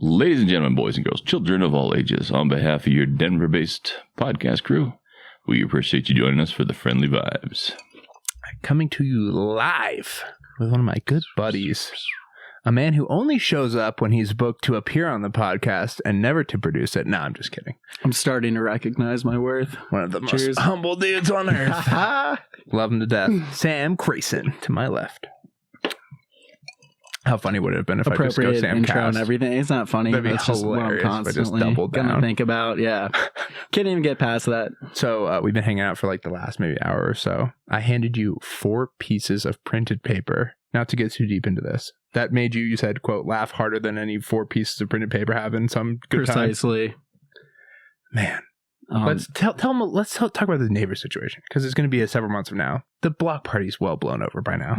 Ladies and gentlemen, boys and girls, children of all ages, on behalf of your Denver-based podcast crew, we appreciate you joining us for the Friendly Vibes. Coming to you live with one of my good buddies, a man who only shows up when he's booked to appear on the podcast and never to produce it. No, I'm just kidding. I'm starting to recognize my worth. One of the most humble dudes on earth. Love him to death. Sam Krason to my left. How funny would it have been if I just go Sam intro Cast? And everything? It's not funny. That'd be That's hilarious. Just what I'm constantly just doubled down. gonna think about. Yeah, can't even get past that. So we've been hanging out for like the last maybe hour or so. I handed you 4 pieces of printed paper. Not to get too deep into this. That made you said, quote, laugh harder than any 4 pieces of printed paper have in some good time. Precisely. Man. Let's talk about the neighbor situation, because it's going to be several months from now. The block party's well blown over by now.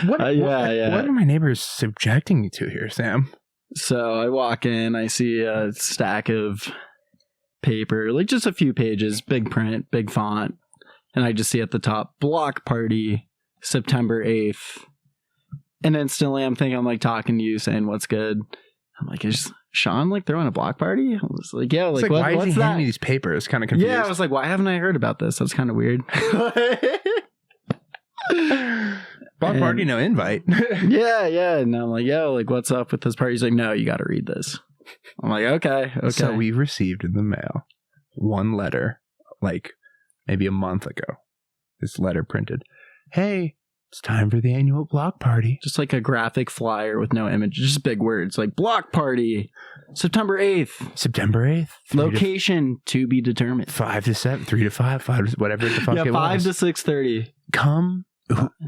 What are my neighbors subjecting me to here, Sam? So I walk in, I see a stack of paper, like just a few pages, big print, big font, and I just see at the top, block party, September 8th. And instantly I'm like talking to you, saying, what's good? I'm like, is Sean like throwing a block party? I was like, yeah, like, why what's is he that? handing me these papers? Kind of confused. Yeah, I was like, why haven't I heard about this? That's kind of weird. Block party, no invite. yeah. And I'm like, yo, like, what's up with this party? He's like, no, you got to read this. I'm like, okay. So we received in the mail one letter, like maybe a month ago. This letter printed, hey, it's time for the annual block party. Just like a graphic flyer with no image, just big words like block party, September 8th. September 8th. Location to be determined. 5 to 7, 3 to 5, 5 to whatever the fuck it was. 5 to 6:30. Come.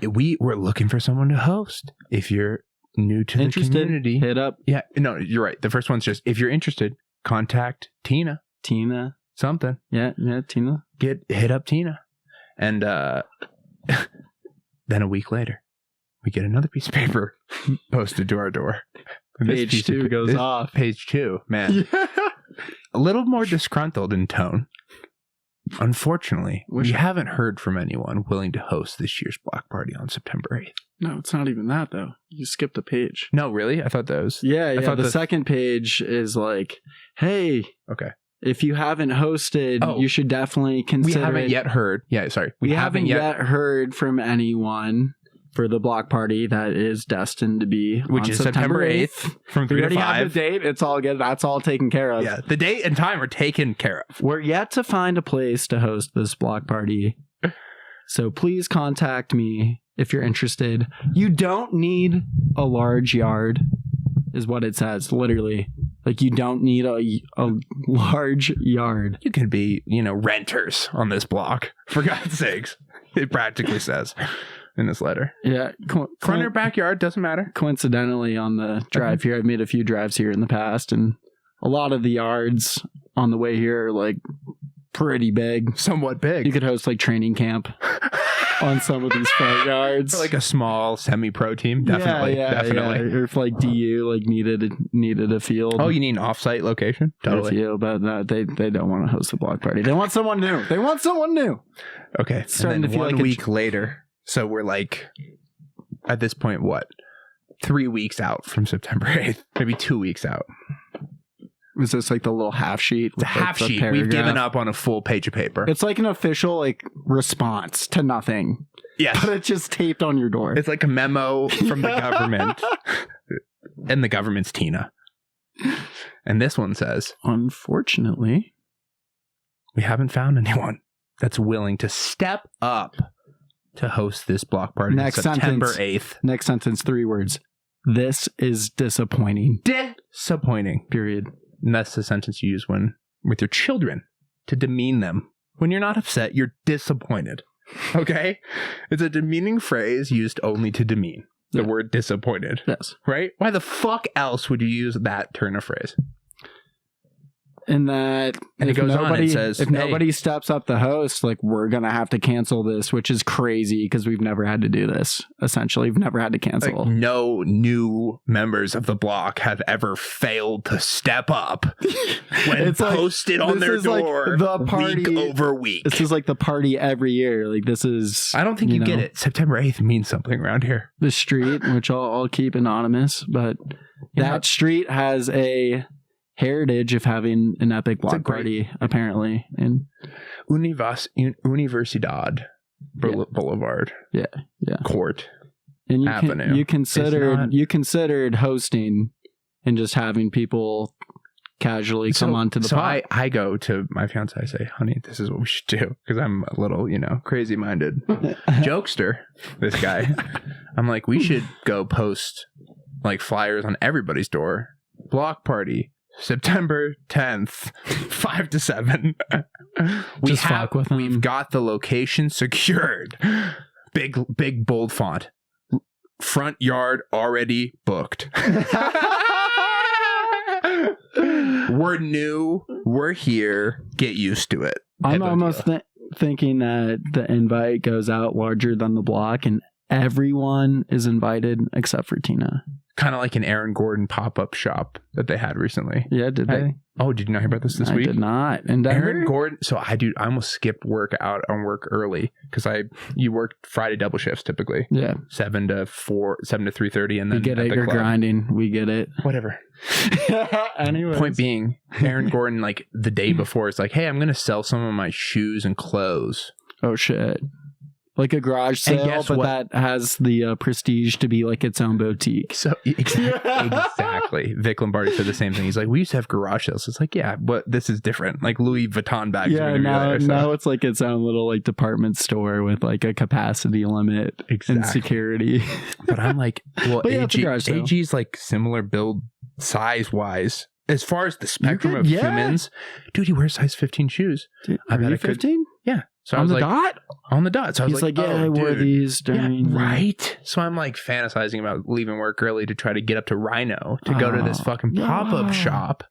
We're looking for someone to host. If you're new to the community, hit up. Yeah, no, you're right. The first one's just, if you're interested, contact Tina. Something. Yeah, Tina. Hit up Tina. And then a week later, we get another piece of paper posted to our door. Page 2 goes off. Page 2, man. Yeah. A little more disgruntled in tone. Unfortunately, we haven't heard from anyone willing to host this year's block party on September 8th. No, it's not even that, though. You skipped a page. No, really? I thought those. Yeah. The second page is like, hey. Okay. If you haven't hosted, you should definitely consider. We haven't yet heard. Yeah, sorry. We haven't yet heard from anyone for the block party that is destined to be, which is September 8th from 3 to 5. We already have the date. It's all good. That's all taken care of. Yeah, the date and time are taken care of. We're yet to find a place to host this block party. So please contact me if you're interested. You don't need a large yard, is what it says, literally. Like, you don't need a large yard. You can be, renters on this block, for God's sakes. It practically says in this letter. Yeah. Front or backyard, doesn't matter. Coincidentally, on the drive here, I've made a few drives here in the past, and a lot of the yards on the way here are, like, pretty big. Somewhat big. You could host, like, training camp on some of these front yards. Like a small semi-pro team, definitely. Definitely. Or if like DU needed a field. Oh, you need an off-site location? Totally. Field, but no, they don't want to host a block party. They want someone new. Okay. It's starting to feel like 1 week later. So we're like, at this point, what? 3 weeks out from September 8th. Maybe 2 weeks out. Is this like the little half sheet? The half sheet. We've given up on a full page of paper. It's like an official response to nothing. Yes. But it's just taped on your door. It's like a memo from the government. And the government's Tina. And this one says, unfortunately, we haven't found anyone that's willing to step up to host this block party on September 8th. Next sentence, 3 words. This is disappointing. Disappointing. Period. And that's the sentence you use with your children to demean them. When you're not upset, you're disappointed. Okay? It's a demeaning phrase used only to demean. The word disappointed. Yes. Right? Why the fuck else would you use that turn of phrase? And that, and it goes on and says, if nobody steps up the host, like, we're going to have to cancel this, which is crazy because we've never had to do this. Essentially, we've never had to cancel. Like, no new members of the block have ever failed to step up when it's posted on their door, like the party, week over week. This is like the party every year. Like, this is... I don't think you get it. September 8th means something around here. The street, which I'll keep anonymous, but... That street has a heritage of having an epic block party, apparently. And Universidad Boulevard. Yeah. Court. And Avenue. you considered hosting and just having people casually come onto the pot. I go to my fiance, I say, honey, this is what we should do, because I'm a little, crazy minded jokester, this guy. I'm like, we should go post like flyers on everybody's door. Block party, September 10th, 5 to 7. Fuck with them. We've got the location secured. Big bold font. Front yard already booked. We're new. We're here. Get used to it. I'm almost thinking that the invite goes out larger than the block and everyone is invited except for Tina. Kind of like an Aaron Gordon pop-up shop that they had you Yeah, did they? Oh, did you not hear about this week? I did not. And Aaron Gordon. So I almost skipped work early because you work Friday double shifts typically. Yeah. 7 to 3:30, and then we get it. You're grinding. We get it. Whatever. Anyways. Point being, Aaron Gordon, like the day before, is like, hey, I'm gonna sell some of my shoes and clothes. Oh shit. Like a garage sale, but that has the prestige to be like its own boutique. So exactly. Vic Lombardi said the same thing. He's like, we used to have garage sales. It's like, yeah, but this is different. Like Louis Vuitton bags. Yeah, now it's like its own little like department store with like a capacity limit and security. But I'm like, well, AG's like similar build size wise. As far as the spectrum of humans, dude, he wears size 15 shoes. Dude, are you 15? Yeah. So I on was the like, dot? On the dot. So I was like, yeah, I wore these during. Yeah, right. So I'm like fantasizing about leaving work early to try to get up to Rhino to go to this fucking pop-up shop.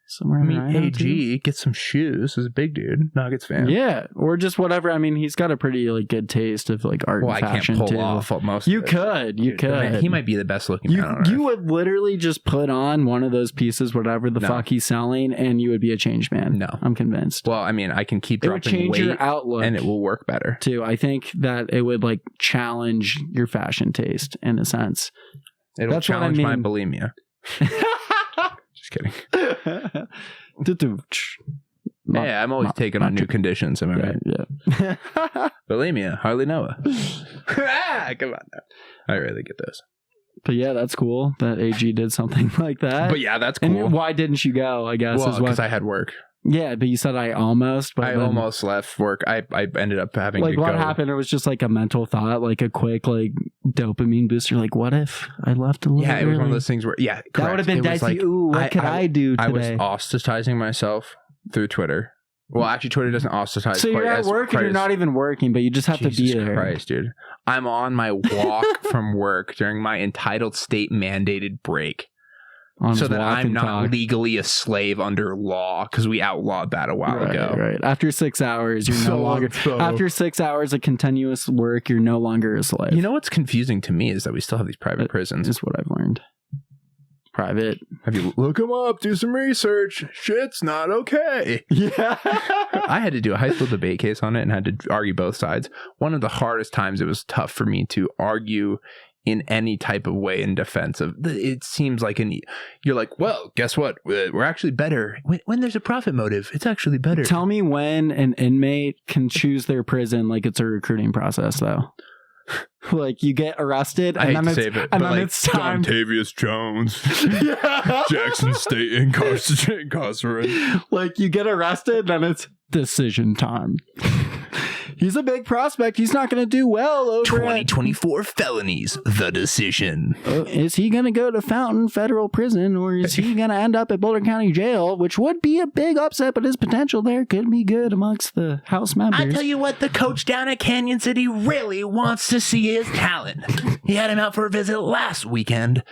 Somewhere meet AG, get some shoes. He's a big dude, Nuggets fan. Yeah, or just whatever. I mean, he's got a pretty like good taste of like art and fashion. I can't pull too. off most. You of could. Man, he might be the best looking man on earth. You would literally just put on one of those pieces, whatever the fuck he's selling, and you would be a changed man. No, I'm convinced. Well, I mean, I can keep dropping weight. It would change your outlook, and it will work better too. I think that it would like challenge your fashion taste in a sense. It'll challenge my bulimia. Just kidding. Yeah, I'm always taking on new conditions. Am I right? Yeah. Bulimia, hardly know it. Come on now. I really get those. But yeah, that's cool that AG did something like that. But yeah, that's cool. And why didn't you go, I guess? Well, because I had work. Yeah, but you said I almost. But I almost left work. I ended up having to go. Like, what happened? It was just like a mental thought, like a quick like dopamine booster. Like, what if I left a little early? Yeah, it was one of those things where, correct. That would have been dicey. Like, ooh, what could I do today? I was ostracizing myself through Twitter. Well, actually, Twitter doesn't ostracize. So you're at work and you're not even working, but you just have to be there. Jesus Christ, dude. I'm on my walk from work during my entitled state mandated break. So that I'm not legally a slave under law, because we outlawed that a while ago. Right. After 6 hours, you're no longer. After 6 hours of continuous work, you're no longer a slave. You know what's confusing to me is that we still have these private prisons. Is what I've learned. Private. Have you look them up? Do some research. Shit's not okay. Yeah. I had to do a high school debate case on it and had to argue both sides. One of the hardest times it was tough for me to argue in any type of way in defense of it seems like you're like, well, guess what? We're actually better when there's a profit motive. It's actually better. Tell me when an inmate can choose their prison like it's a recruiting process, though. Like you get arrested and then it's time. Dontavius Jones, Jackson State incarcerate. Like you get arrested, then it's decision time. He's a big prospect. He's not going to do well over 2024 felonies. The decision. Is he going to go to Fountain Federal Prison, or is he going to end up at Boulder County Jail, which would be a big upset, but his potential there could be good amongst the House members. I tell you what, the coach down at Canyon City really wants to see his talent. He had him out for a visit last weekend,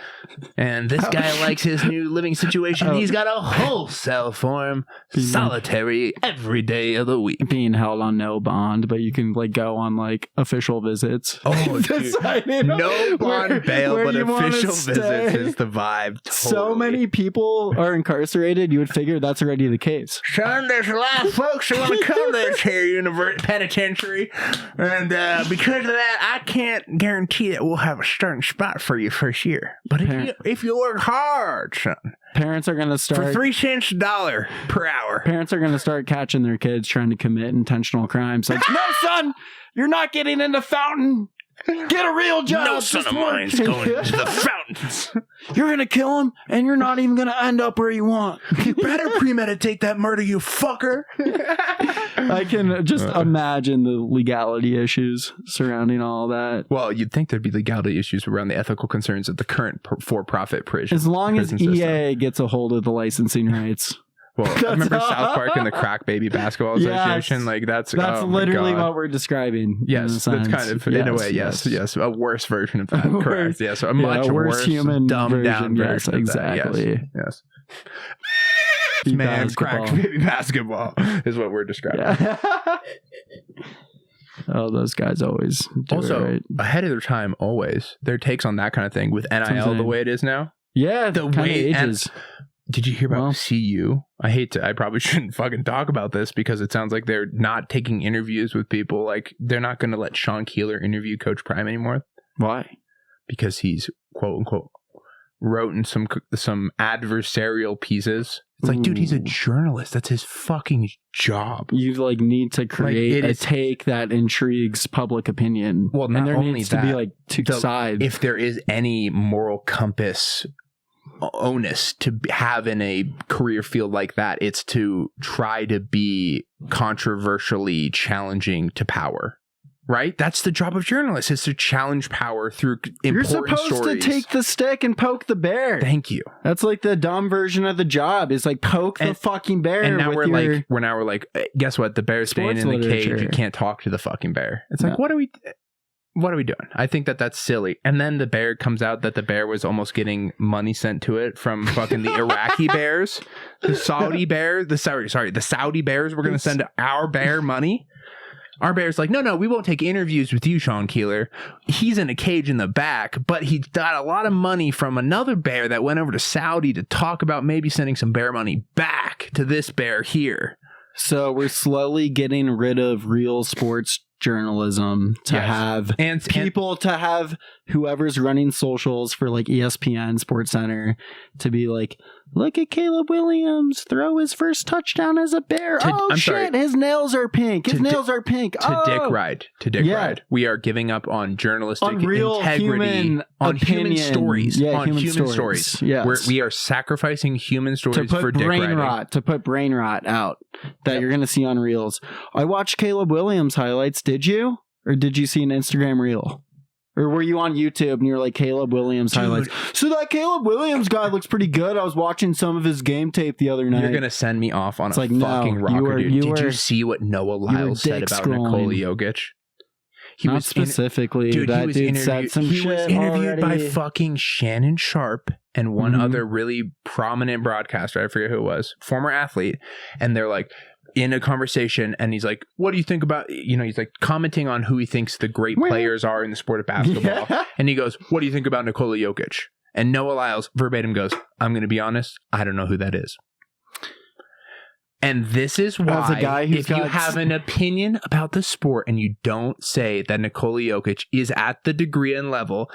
and this guy likes his new living situation. He's got a whole cell for him, solitary every day of the week. Being held on no bond, but but you can like go on like official visits. Oh, dude. No bond bail, but official visits is the vibe. Totally. So many people are incarcerated, you would figure that's already the case. Son, there's a lot of folks who want to come to this here penitentiary, and because of that, I can't guarantee that we'll have a starting spot for you first year. But if you work hard, son, parents are going to start for 3 cents a dollar per hour. Parents are going to start catching their kids trying to commit intentional crimes. Like, no, son, you're not getting in the fountain. Get a real job. No son of mine's going into the fountains. You're going to kill him, and you're not even going to end up where you want. You better premeditate that murder, you fucker. I can just imagine the legality issues surrounding all that. Well, you'd think there'd be legality issues around the ethical concerns of the current for-profit prison. As long as system. EA gets a hold of the licensing rights. Well, I remember South Park and the Crack Baby Basketball Association. Yes, like that's literally what we're describing. Yes, that's kind of in a way. Yes, a worse version of that. Correct. Yes, a much worse human dumbed version. down version. Yes, exactly. Yes. Man, Crack Baby Basketball is what we're describing. Yeah. Oh, those guys always do also it right. Ahead of their time. Always their takes on that kind of thing with NIL the way it is now. Yeah, the way ages. Did you hear about CU? I probably shouldn't fucking talk about this because it sounds like they're not taking interviews with people. Like, they're not going to let Sean Keeler interview Coach Prime anymore. Why? Because he's, quote unquote, wrote in some adversarial pieces. It's like, dude, he's a journalist. That's his fucking job. You like need to create a take that intrigues public opinion. Well, not and there only needs that, to be like two sides. If there is any moral compass onus to have in a career field like that, it's to try to be controversially challenging to power, right? That's the job of journalists, is to challenge power through important stories. You're supposed to take the stick and poke the bear. Thank you. That's like the dumb version of the job, is like poke the fucking bear. And now we're like, guess what? The bear's staying in the cage. You can't talk to the fucking bear. It's like, what are we doing? I think that's silly. And then the bear comes out that the bear was almost getting money sent to it from fucking the Iraqi bears, the Saudi bear, the Saudi bears were going to send our bear money. Our bear's like, no, we won't take interviews with you, Sean Keeler. He's in a cage in the back, but he got a lot of money from another bear that went over to Saudi to talk about maybe sending some bear money back to this bear here. So we're slowly getting rid of real sports journalism to have people to have whoever's running socials for like ESPN, Sports Center, to be like, look at Caleb Williams throw his first touchdown as a bear. His nails are pink. His nails are pink. To Dick Ride. We are giving up on journalistic integrity, on human stories. Yeah, on human stories. Yes. We are sacrificing human stories for Dick Riding. To put brain rot out that you're going to see on Reels. I watched Caleb Williams highlights. Did you? Or did you see an Instagram Reel? Or were you on YouTube and you're like, Caleb Williams highlights? So that Caleb Williams guy looks pretty good. I was watching some of his game tape the other night. You're going to send me off on fucking rocker, dude. Did you see what Noah Lyles said about Nikola Jokic? Not specifically. That dude said some shit. He was interviewed by fucking Shannon Sharp and one other really prominent broadcaster. I forget who it was. Former athlete. And they're like, in a conversation, and he's like, what do you think about, he's like commenting on who he thinks the great players are in the sport of basketball. Yeah. And he goes, what do you think about Nikola Jokic? And Noah Lyles verbatim goes, I'm going to be honest, I don't know who that is. And this is why, if you have an opinion about the sport and you don't say that Nikola Jokic is at the degree and level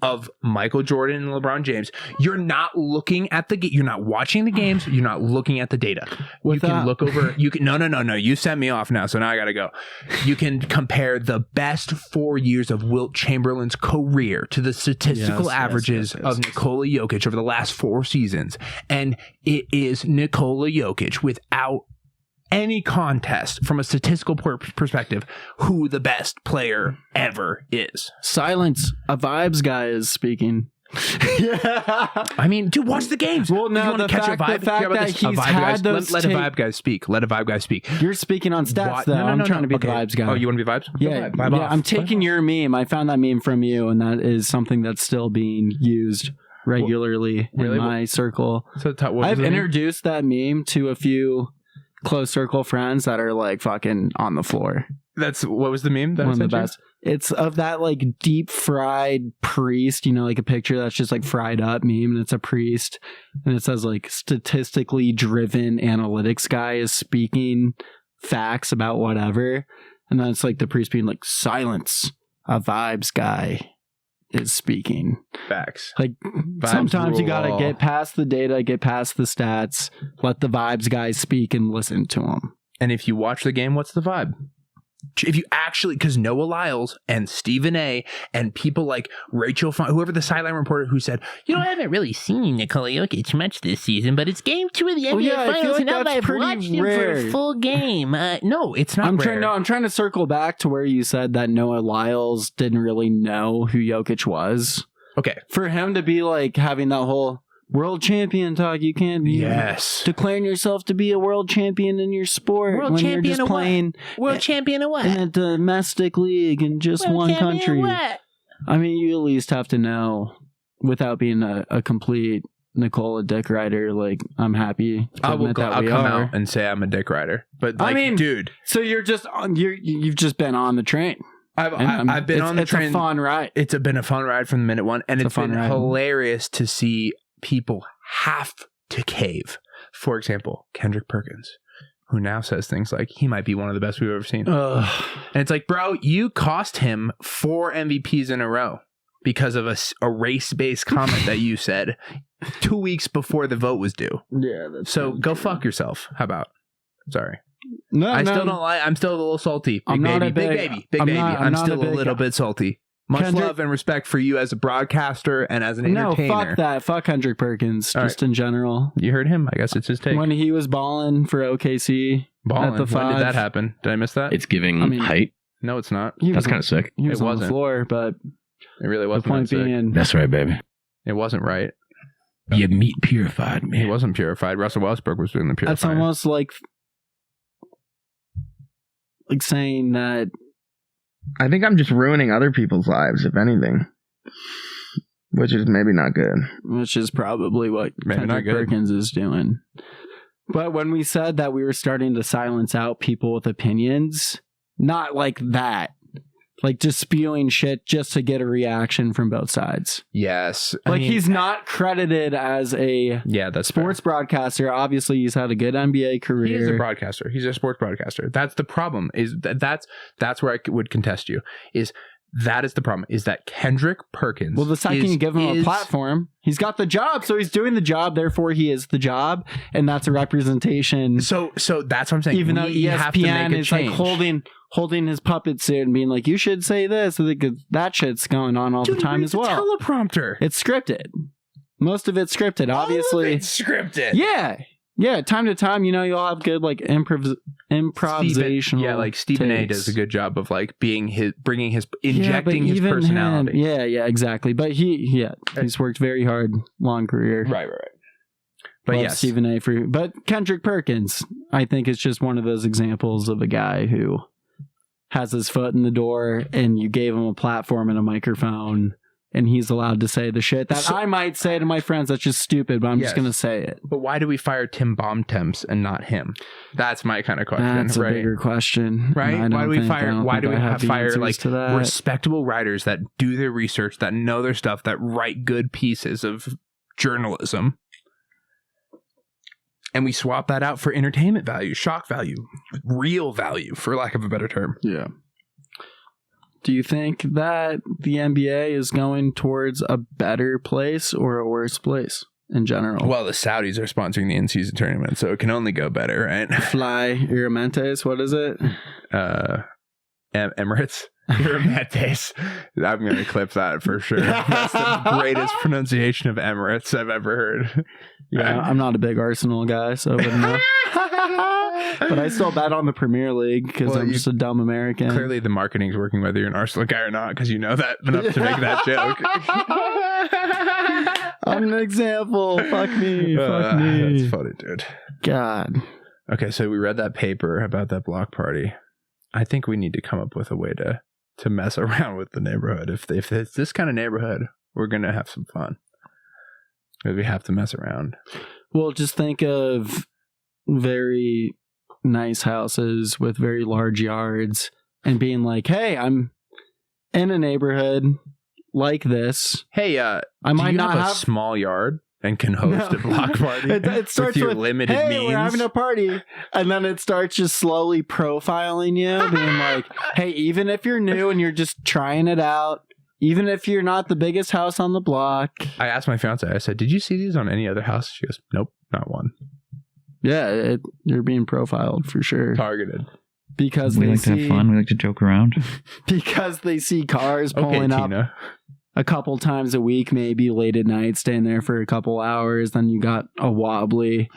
of Michael Jordan and LeBron James, you're not looking at you're not watching the games, you're not looking at the data. You can look over, no, you sent me off now, so now I gotta go. You can compare the best 4 years of Wilt Chamberlain's career to the statistical averages of Nikola Jokic over the last 4 seasons, and it is Nikola Jokic without any contest from a statistical perspective who the best player ever is. Silence. A vibes guy is speaking. Yeah. I mean, dude, watch the games. Well, no, the fact that he's had those let a vibe guy speak. Let a vibe guy speak. You're speaking on stats, though. I'm trying to be the vibes guy. Oh, you want to be vibes? Yeah, I'm taking your meme. I found that meme from you, and that is something that's still being used regularly in my circle. So I've introduced that meme to a few close circle friends that are like fucking on the floor. That's what was the meme that One of the I sent you? best. It's of that like deep fried priest, like a picture that's just like fried up meme, and it's a priest, and it says like statistically driven analytics guy is speaking facts about whatever, and then it's like the priest being like, silence, a vibes guy is speaking. Facts. Like Vibes sometimes you rule gotta all. get past the data, get past the stats, let the vibes guys speak and listen to them. And if you watch the game, what's the vibe? If you actually, because Noah Lyles and Stephen A. and people like Rachel, whoever the sideline reporter who said, I haven't really seen Nikola Jokic much this season, but it's game 2 of the NBA I feel Finals, like and now that's I've pretty watched him for rare. a full game. No, it's not rare. I'm trying to circle back to where you said that Noah Lyles didn't really know who Jokic was. Okay. For him to be like having that whole world champion talk, you can't be declaring yourself to be a world champion in your sport World when you're champion just of what? playing World champion of what? in a domestic league in just World one champion country. of what? I mean, you at least have to know without being a complete Nikola dick rider. Like, I'm happy to admit that I'll we come are. out and say I'm a dick rider. But like, I mean, dude, so you've just been on the train. I've been on the train. It's a fun ride. It's been a fun ride from minute one, and it's been ride. hilarious to see people have to cave. For example, Kendrick Perkins, who now says things like he might be one of the best we've ever seen. And it's like, bro, you cost him 4 MVPs in a row because of a race-based comment that you said 2 weeks before the vote was due. Yeah. So go fuck yourself. How about? Sorry. No, I still don't like. I'm still a little salty. Big I'm not baby. a Big big- baby. Big I'm baby. not- I'm I'm not still a a big- little bit salty. Much Kendrick- love and respect for you as a broadcaster and as an No, entertainer. fuck that. Fuck Kendrick Perkins, All just in general. You heard him. I guess it's his take. When he was balling for OKC Balling. at the When did 5, that happen? Did I miss that? It's giving I mean- height. No, it's not. he That's was kind of sick. he was It on wasn't. the floor, but It really the wasn't. point that sick. being, That's right, baby. It wasn't right. Your meat purified He me. wasn't purified. Russell Westbrook was doing the purifying. that's almost like saying that. I think I'm just ruining other people's lives, if anything, which is maybe not good. Which is probably what Maybe not Kendrick good. Perkins is doing. But when we said that we were starting to silence out people with opinions, not like that. Like just spewing shit just to get a reaction from both sides. Yes. Like he's not credited as a that's sports broadcaster. Obviously, he's had a good NBA fair. He is a career. broadcaster. He's a sports broadcaster. That's the problem. Is that's where I would contest you. That is the problem. Is that Kendrick Perkins? Well, the second you give him a platform, he's got the job. So he's doing the job. Therefore, he is the job, and that's a representation. So that's what I'm saying. Even though We have to ESPN make a is change. like holding his puppet suit and being like, "You should say this," so that shit's going on all Dude, the time read as the well. teleprompter. It's scripted. Most of it's scripted. Obviously, All of it's scripted. Yeah. Time to time, you'll have good like improvisational. Like Stephen A. takes. does a good job of like injecting but his even personality. yeah, exactly. But he's worked very hard, long career. Right. But Love yes, Stephen A. But Kendrick Perkins, I think it's just one of those examples of a guy who has his foot in the door, and you gave him a platform and a microphone, and he's allowed to say the shit that I might say to my friends. That's just stupid, but I'm just going to say it. But why do we fire Tim Bontemps and not him? That's my kind of question. That's a right? bigger question, Right? And Why do we fire? Why do we have the fire answers like to that. respectable writers that do their research, that know their stuff, that write good pieces of journalism, and we swap that out for entertainment value, shock value, real value, for lack of a better term? Yeah. Do you think that the NBA is going towards a better place or a worse place in general? Well, the Saudis are sponsoring the in-season tournament, so it can only go better, right? Fly Iramentes, what is it? Emirates. Emirates. I'm going to clip that for sure. That's the greatest pronunciation of Emirates I've ever heard. Yeah, I'm not a big Arsenal guy, so I wouldn't know. But I still bet on the Premier League because I'm just a dumb American. Clearly the marketing's working whether you're an Arsenal guy or not, because you know that enough to make that joke. I'm an example. Fuck me. Fuck me. That's funny, dude. God. Okay, so we read that paper about that block party. I think we need to come up with a way to mess around with the neighborhood. If it's this kind of neighborhood, we're going to have some fun. Because we have to mess around. Well, just think of very nice houses with very large yards and being like, hey, I'm in a neighborhood like this. Hey, I do might you not have a have small yard and can host a block party it starts with your with, limited hey, means? we're having a party. And then it starts just slowly profiling you, being like, hey, even if you're new and you're just trying it out, even if you're not the biggest house on the block. I asked my fiance, I said, did you see these on any other house? She goes, nope, not one. Yeah, you're being profiled for sure. Targeted. Because we they like to have fun. We like to joke around. Because they see cars pulling up Tina. a couple times a week, maybe late at night, staying there for a couple hours. Then you got a wobbly,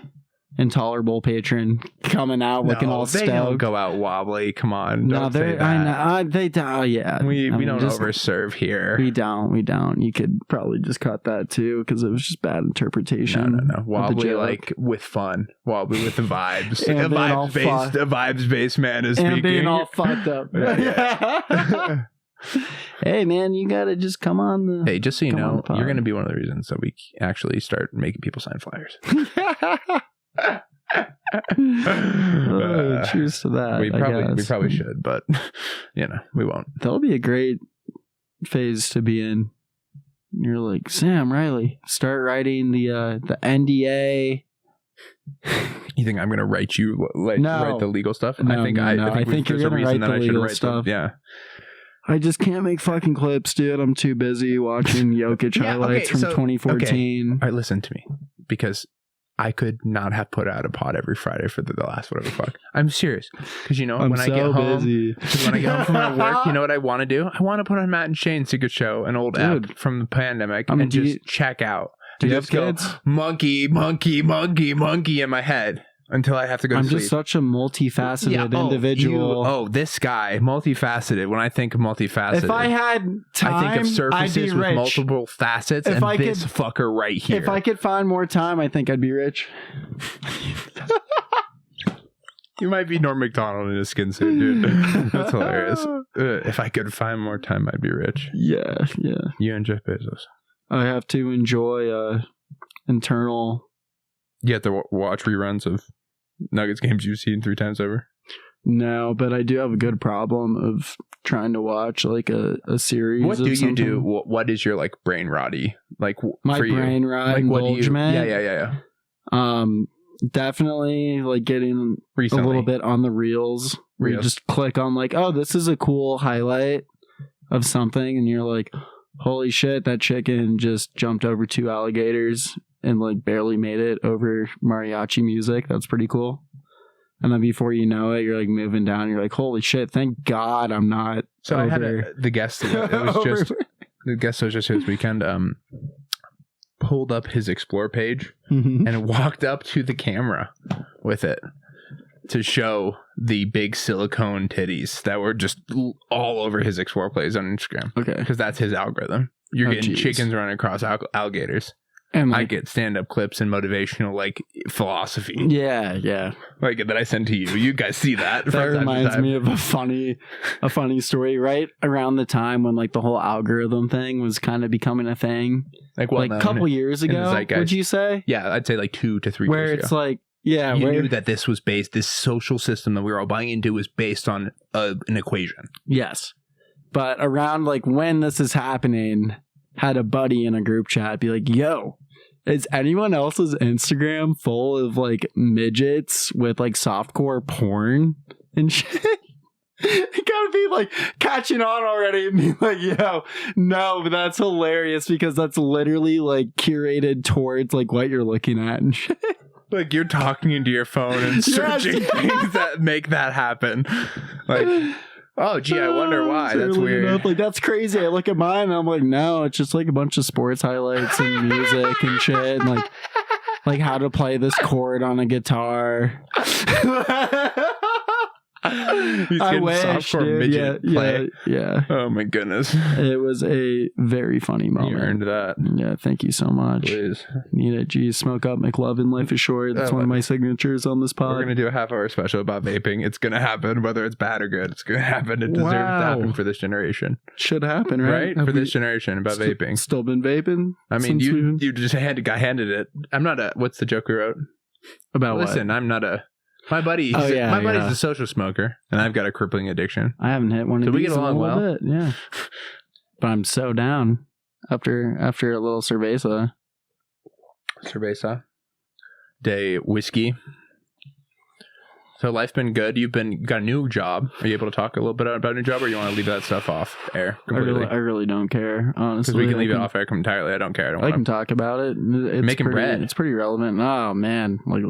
InTALLerable patron coming out looking all they stoked. don't go out wobbly. Come on. No, Don't say they're. that. I know. They don't. Yeah, We I mean, don't just- overserve here. We don't. You could probably just cut that too because it was just bad interpretation. No. of the Wobbly joke. like with fun. Wobbly with the vibes. And a being all vibes based man is and speaking. being all fucked up. Hey man, you gotta just come on the. Hey, just so you Come on know, the pod. you're going to be one of the reasons that we actually start making people sign flyers. Cheers to that. we I guess. probably should, but we won't. That'll be a great phase to be in. You're like, Sam Riley, start writing the NDA. You think I'm going to write you No. write the legal stuff? No, I think no, no. I think there's you're a gonna reason write that the I should legal write stuff. Yeah. I just can't make fucking clips, dude. I'm too busy watching Jokic Yeah, highlights okay, from 2014. All right, listen to me, because I could not have put out a pod every Friday for the last whatever fuck. I'm serious, because I'm when I so get home, busy. when I get home from my work, you know what I want to do? I want to put on Matt and Shane's Secret Show, an old Dude. app from the pandemic, I mean, and do just you- check out. Do you Just have go, kids? monkey, monkey, monkey, monkey in my head until I have to go to I'm sleep. just such a multifaceted individual. This guy, multifaceted. When I think of multifaceted, If I had time, I think of I'd be surfaces with rich. multiple facets, If and I this could- fucker right here. If I could find more time, I think I'd be rich. You might be Norm Macdonald in a skin suit, dude. That's hilarious. If I could find more time, I'd be rich. Yeah. You and Jeff Bezos. I have to enjoy internal. You have to watch reruns of Nuggets games you've seen 3 times over. No, but I do have a good problem of trying to watch like a series. What of do you something. do? What is your like brain rotty? Like My for you? brain rot Like what do you? indulgement. Yeah. Definitely like getting Recently. a little bit on the reels where you Reels. just click on like, oh, this is a cool highlight of something, and you're like, holy shit, that chicken just jumped over 2 alligators and like barely made it over mariachi music. That's pretty cool. And then before you know it, you're like moving down. You're like, holy shit, thank God I'm not. So I had the guest. It was just the guest was just this weekend. Pulled up his explore page and walked up to the camera with it to show the big silicone titties that were just all over his explore plays on Instagram. Okay. Because that's his algorithm. You're Oh, getting geez. chickens running across alligators. And I like, get stand-up clips and motivational like philosophy yeah. like that I send to you. You guys see that. That reminds me of a funny story right around the time when like the whole algorithm thing was kind of becoming a thing. like Like a couple years in the ago, zeitgeist. would you say? Yeah, I'd say like 2 to 3 Where years it's ago. like, yeah, You where knew that this social system that we were all buying into was based on an equation. yes. But around like when this is happening, had a buddy in a group chat be like, yo, is anyone else's Instagram full of like midgets with like softcore porn and shit? It gotta be like catching on already and being like, yo, no, but that's hilarious because that's literally like curated towards like what you're looking at and shit. Like you're talking into your phone and searching things that make that happen. Like, oh, gee, I wonder why. It's That's early weird. enough. Like that's crazy. I look at mine and I'm like, no, it's just like a bunch of sports highlights and music and shit, and like how to play this chord on a guitar. He's I getting wish, softcore dude. midget play. Yeah. Oh my goodness. It was a very funny You moment. earned that. Yeah, thank you so much. Please. Need it. Geez, smoke up, McLovin. Life is short. That's one of my signatures on this We're pod. going to do a half-hour special about vaping. It's going to happen, whether it's bad or good. It's going to happen. It deserves to happen for this generation. Should happen, right? Right? Have For we this generation about vaping. Still been vaping? I mean, since you just got handed it. I'm not a... What's the joke we wrote? about Listen, I'm not a My buddy, Oh, yeah, my buddy's yeah. a social smoker, and I've got a crippling addiction. I haven't hit one So of we these get along in a little well? bit, yeah. But I'm so down after a little cerveza. Cerveza. Day whiskey. So life been good. You've got a new job. Are you able to talk a little bit about a new job, or you want to leave that stuff off air completely? I really don't care, honestly. Because we can leave I it off air entirely. I don't care. I don't I want can talk about it. It's Making pretty, bread. It's pretty relevant. Oh man, like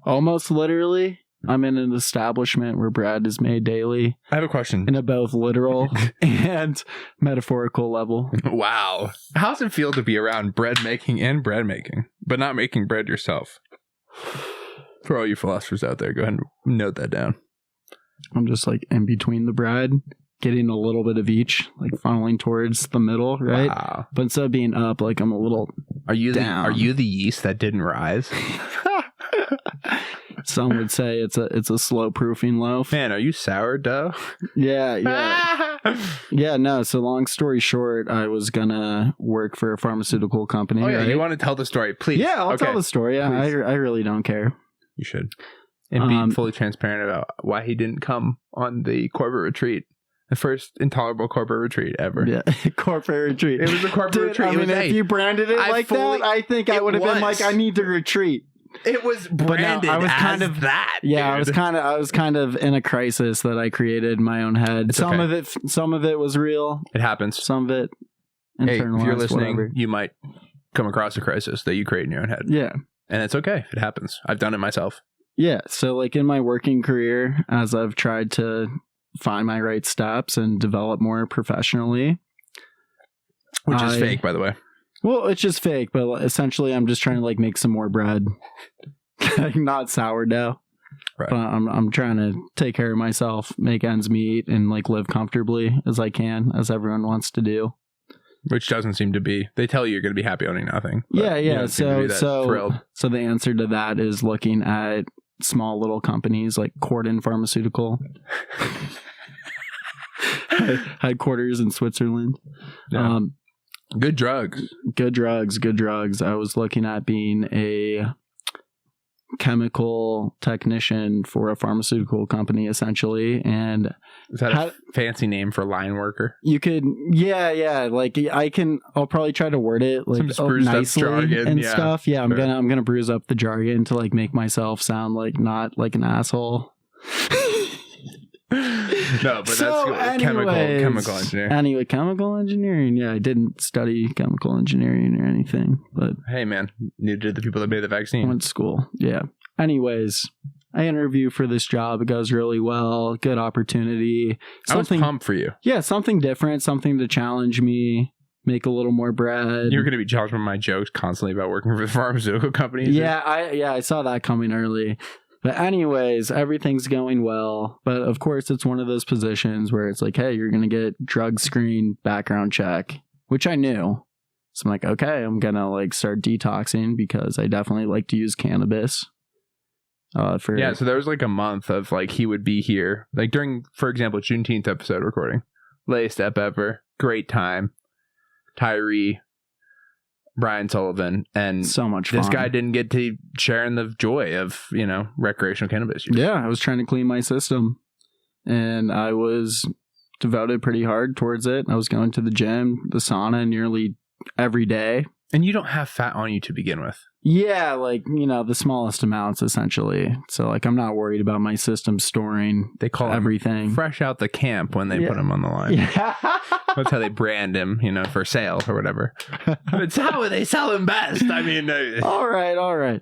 almost literally, I'm in an establishment where bread is made daily I have a question. in a both literal and metaphorical level. Wow. How's it feel to be around bread making and bread making, but not making bread yourself? For all you philosophers out there, go ahead and note that down. I'm just like in between the bread, getting a little bit of each, like funneling towards the middle, right? Wow. But instead of being up, like I'm a little Are you down. the yeast that didn't rise? Some would say it's a slow proofing loaf. Man, are you sourdough? Yeah. Yeah, no. So long story short, I was gonna work for a pharmaceutical company. Oh yeah, right? you want to tell the story, please? Yeah, I'll tell the story. Yeah, I really don't care. You should. And be fully transparent about why he didn't come on the corporate retreat. The first InTALLerable corporate retreat ever. Yeah, corporate retreat. It was a corporate Dude, retreat. I mean, if you branded it like that, I think I would have been like, I need to retreat. It was But no, branded I was as kind of that. Yeah, dude. I was kind of in a crisis that I created in my own head. It's Some okay. of it was real. It happens. Some of it Hey, internalized. if you're listening, whatever. you might come across a crisis that you create in your own head. Yeah. And it's okay. It happens. I've done it myself. Yeah. So like in my working career, as I've tried to find my right steps and develop more professionally. Which is fake, by the way. Well, it's just fake, but essentially I'm just trying to like make some more bread. Like not sourdough. Right. But I'm trying to take care of myself, make ends meet, and like live comfortably as I can, as everyone wants to do. Which doesn't seem to be. They tell you you're going to be happy owning nothing. But Yeah, you yeah. don't seem to be that thrilled. So the answer to that is looking at small little companies like Corden Pharmaceutical, headquarters in Switzerland. Yeah. Good drugs. Good drugs. I was looking at being a chemical technician for a pharmaceutical company, essentially, and Is that a fancy name for line worker? you could, yeah. Like I'll probably try to word it like Some spruced up nicely jargon, and yeah. stuff. Yeah, Sure. I'm gonna bruise up the jargon to like make myself sound like not like an asshole. No, but So that's anyways, chemical engineer. Anyway, chemical engineering. Yeah, I didn't study chemical engineering or anything, but Hey, man, neither did the people that made the I vaccine. went to school. Yeah. Anyways, I interview for this job. It goes really well. Good opportunity. I was pumped for you. Yeah, something different, something to challenge me, make a little more bread. You're going to be challenged by my jokes constantly about working for the pharmaceutical companies. Yeah, I saw that coming early. But anyways, everything's going well. But of course, it's one of those positions where it's like, hey, you're going to get drug screen, background check, which I knew. So I'm like, okay, I'm going to like start detoxing because I definitely like to use cannabis. Yeah, so there was like a month of like he would be here. Like during, for example, Juneteenth episode recording. Latest step ever. Great time. Tyree, Brian Sullivan, and so much fun. this guy didn't get to share in the joy of, recreational cannabis use. Yeah, I was trying to clean my system and I was devoted pretty hard towards it. I was going to the gym, the sauna nearly every day. And you don't have fat on you to begin with. Yeah, like, the smallest amounts essentially. So like I'm not worried about my system storing They call everything. him fresh out the camp when they Yeah. put him on the line. Yeah. That's how they brand him, for sale or whatever. It's how they sell him best. I mean, All right.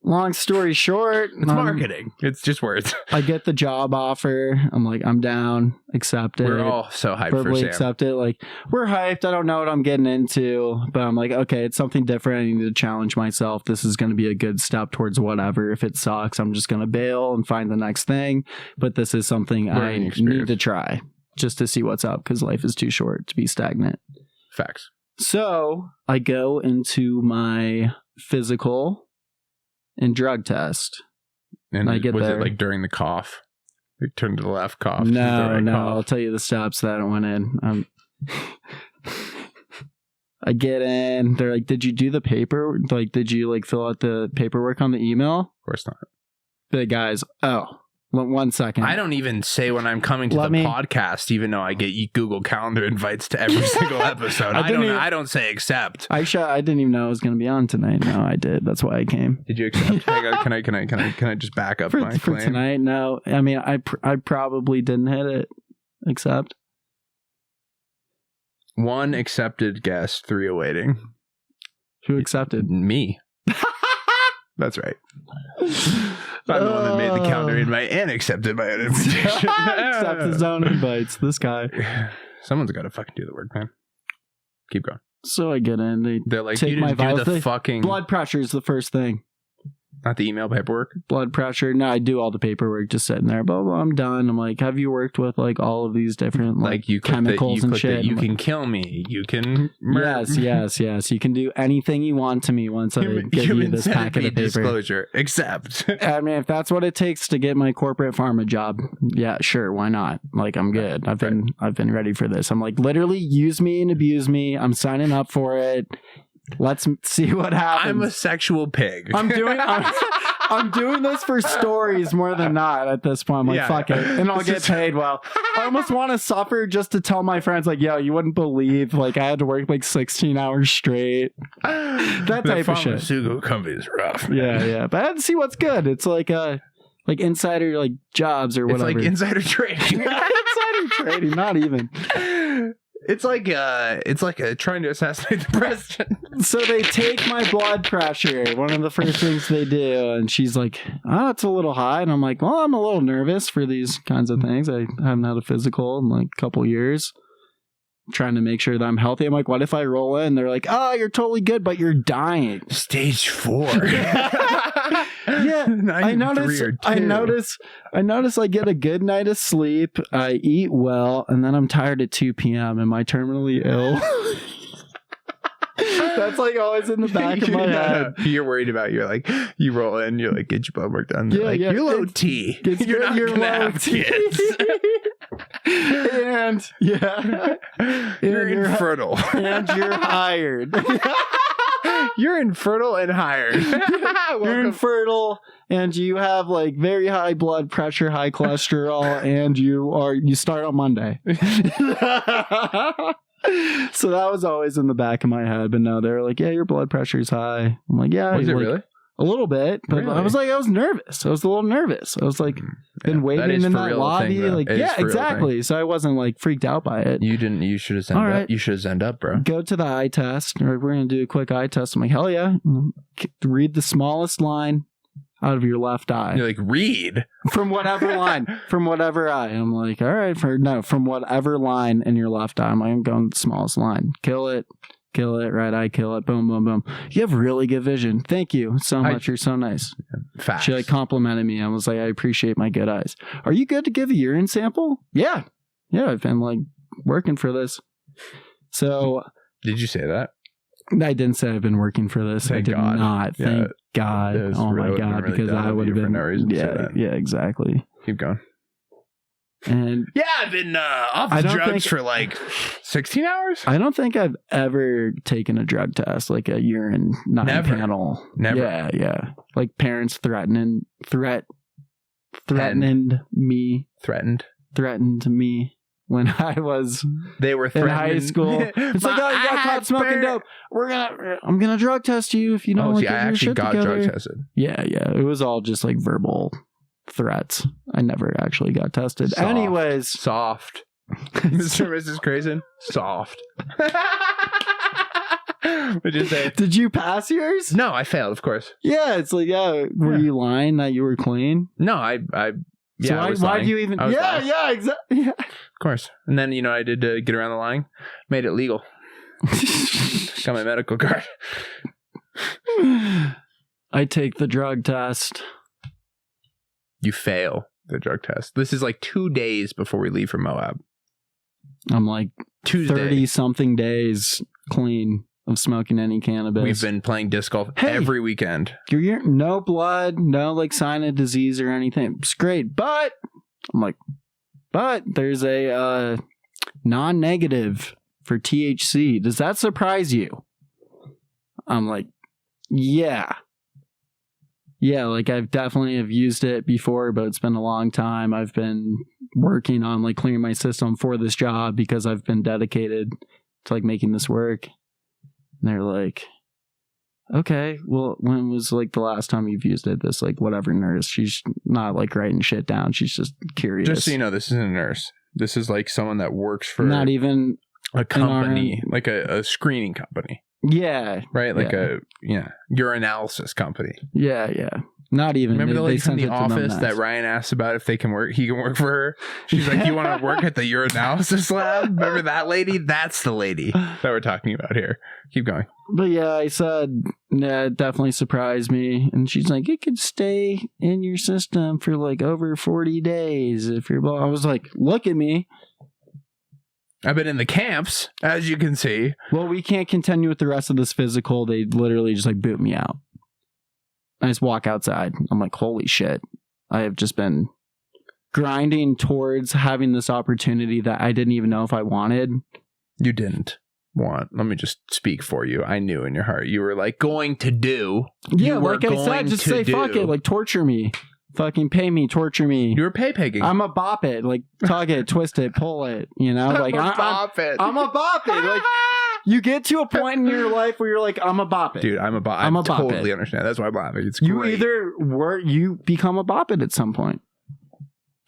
Long story short, it's marketing. It's just words. I get the job offer. I'm like, I'm down. Accept it. We're all so hyped for verbally Sam. accept it. Like, we're hyped. I don't know what I'm getting into, but I'm like, okay, it's something different. I need to challenge myself. This is going to be a good step towards whatever. If it sucks, I'm just going to bail and find the next thing. But this is something Learning I experience. need to try just to see what's up because life is too short to be stagnant. Facts. So I go into my physical and drug test. And I get was there. it like during the cough? We turned to the left, cough. No, Right, I'll cough. tell you the steps that I went in. I get in. They're like, "Did you do the paper? Like, did you like fill out the paperwork on the email?" Of course not. big eyes. Oh, 1 second. I don't even say when I'm coming to Let the me- podcast, even though I get Google Calendar invites to every single episode. I don't say accept. I didn't even know I was going to be on tonight. No, I did. That's why I came. Did you accept? Hang on, can I just back up my For claim? tonight? No. I mean, I probably didn't hit it. Except 1 accepted guest, 3 awaiting. who accepted? Me. That's right. I'm the one that made the calendar invite and accepted my own invitation. Accept his own invites. This guy. Someone's got to fucking do the work, man. Keep going. So I get in. They're like, Take you my didn't do vitals. the fucking... Blood pressure is the first thing. Not the email paperwork? Blood pressure. No, I do all the paperwork just sitting there. Blah, blah, I'm done. I'm like, have you worked with like all of these different like you chemicals and shit? You I'm can like, kill me. You can murder yes. You can do anything you want to me once I give you this packet of paper. Disclosure. Accept. I mean, if that's what it takes to get my corporate pharma job, yeah, sure, why not? Like, I'm good. I've been ready for this. I'm like, literally, use me and abuse me. I'm signing up for it. Let's see what happens. I'm a sexual pig. I'm doing this for stories more than not at this point. I'm like, fuck it. And I'll get paid well. I almost want to suffer just to tell my friends, like, yo, you wouldn't believe, like, I had to work like 16 hours straight. That type of shit. Pharmaceutical company is rough. Yeah. But I had to see what's good. It's like insider like jobs or whatever. It's like insider trading. Insider trading, not even. It's like trying to assassinate the president. So they take my blood pressure, one of the first things they do, and she's like, oh, it's a little high. And I'm like, well, I'm a little nervous for these kinds of things. I haven't had a physical in like a couple years. Trying to make sure that I'm healthy. I'm like, what if I roll in? They're like, oh, you're totally good, but you're dying. Stage 4. Yeah, I notice I get a good night of sleep, I eat well, and then I'm tired at 2 p.m. Am I terminally ill? That's like always in the back of my head. You're worried about, you roll in, you're like, get your blood work done. Yeah, you're low T. You're not going to have kids. And you're infertile. And you're hired. You're infertile and hired. You're infertile and you have like very high blood pressure, high cholesterol, and you start on Monday. So that was always in the back of my head. But no, they're like, yeah, your blood pressure's high. I'm like, yeah. Was it like, really? A little bit, but really? I was nervous. I was a little nervous. I was like, been waiting in that lobby. Exactly. So I wasn't like freaked out by it. You should have signed up. You should have signed up, bro. Go to the eye test. Or we're going to do a quick eye test. I'm like, hell yeah. Read the smallest line out of your left eye. You're like, read? From whatever line. From whatever eye. I'm like, all right. From whatever line in your left eye. I'm like, I'm going the smallest line. Kill it, right eye, kill it, boom, boom, boom. You have really good vision. Thank you so much. You're so nice. Facts. She like complimented me. I was like, I appreciate my good eyes. Are you good to give a urine sample? Yeah. I've been like working for this. So did you say that? I didn't say I've been working for this. Thank I did God. not. Thank God. Oh my God. Really because I would have been. No reason to say that. Yeah, exactly. Keep going. And yeah, I've been off the drugs for like 16 hours. I don't think I've ever taken a drug test, like a urine panel. Never. Yeah. Like parents threatened me when I was they were in high school. It's like, oh, you got caught smoking dope. I'm gonna drug test you if you don't I actually got drug tested. Yeah. It was all just like verbal threats. I never actually got tested. Anyways, soft. Mr. and Mrs. Krason, soft. Would you say? Did you pass yours? No, I failed, of course. Yeah, it's like, were you lying that you were clean? No, I so why do you even? Yeah, exactly. Yeah, of course. And then I did get around the lying, made it legal. Got my medical card. I take the drug test. You fail the drug test. This is like 2 days before we leave for Moab. I'm like Tuesday. 30-something days clean of smoking any cannabis. We've been playing disc golf every weekend. You're no blood, no like sign of disease or anything. It's great, but I'm like, there's a non-negative for THC. Does that surprise you? I'm like, yeah. yeah, like I've definitely have used it before, but it's been a long time. I've been working on like clearing my system for this job because I've been dedicated to like making this work. And they're like, okay, well, when was like the last time you've used it? This like whatever nurse. She's not like writing shit down. She's just curious. Just so you know, this isn't a nurse. This is like someone that works for not even a company, like a screening company. Yeah. Right? Like a urinalysis company. Yeah, yeah. Not even. Remember the lady from The Office that that Ryan asked about if he can work for her? She's like, you want to work at the urinalysis lab? Remember that lady? That's the lady that we're talking about here. Keep going. But yeah, I said, yeah, it definitely surprised me. And she's like, it could stay in your system for like over 40 days if you're... I was like, look at me. I've been in the camps, as you can see. Well, we can't continue with the rest of this physical. They literally just like boot me out. I just walk outside. I'm like, holy shit. I have just been grinding towards having this opportunity that I didn't even know if I wanted. You didn't want. Let me just speak for you. I knew in your heart you were like going to do. Yeah, like I said, just say fuck it. Like torture me. Fucking pay me, torture me. You were pay-pegging. I'm a bop-it. Like tug it, twist it, pull it. You know? Like I'm a bop-it. Like you get to a point in your life where you're like, I'm a bop-it. Dude, I'm a bop-it. I totally understand. That's why I'm laughing. It's great. You become a bop-it at some point.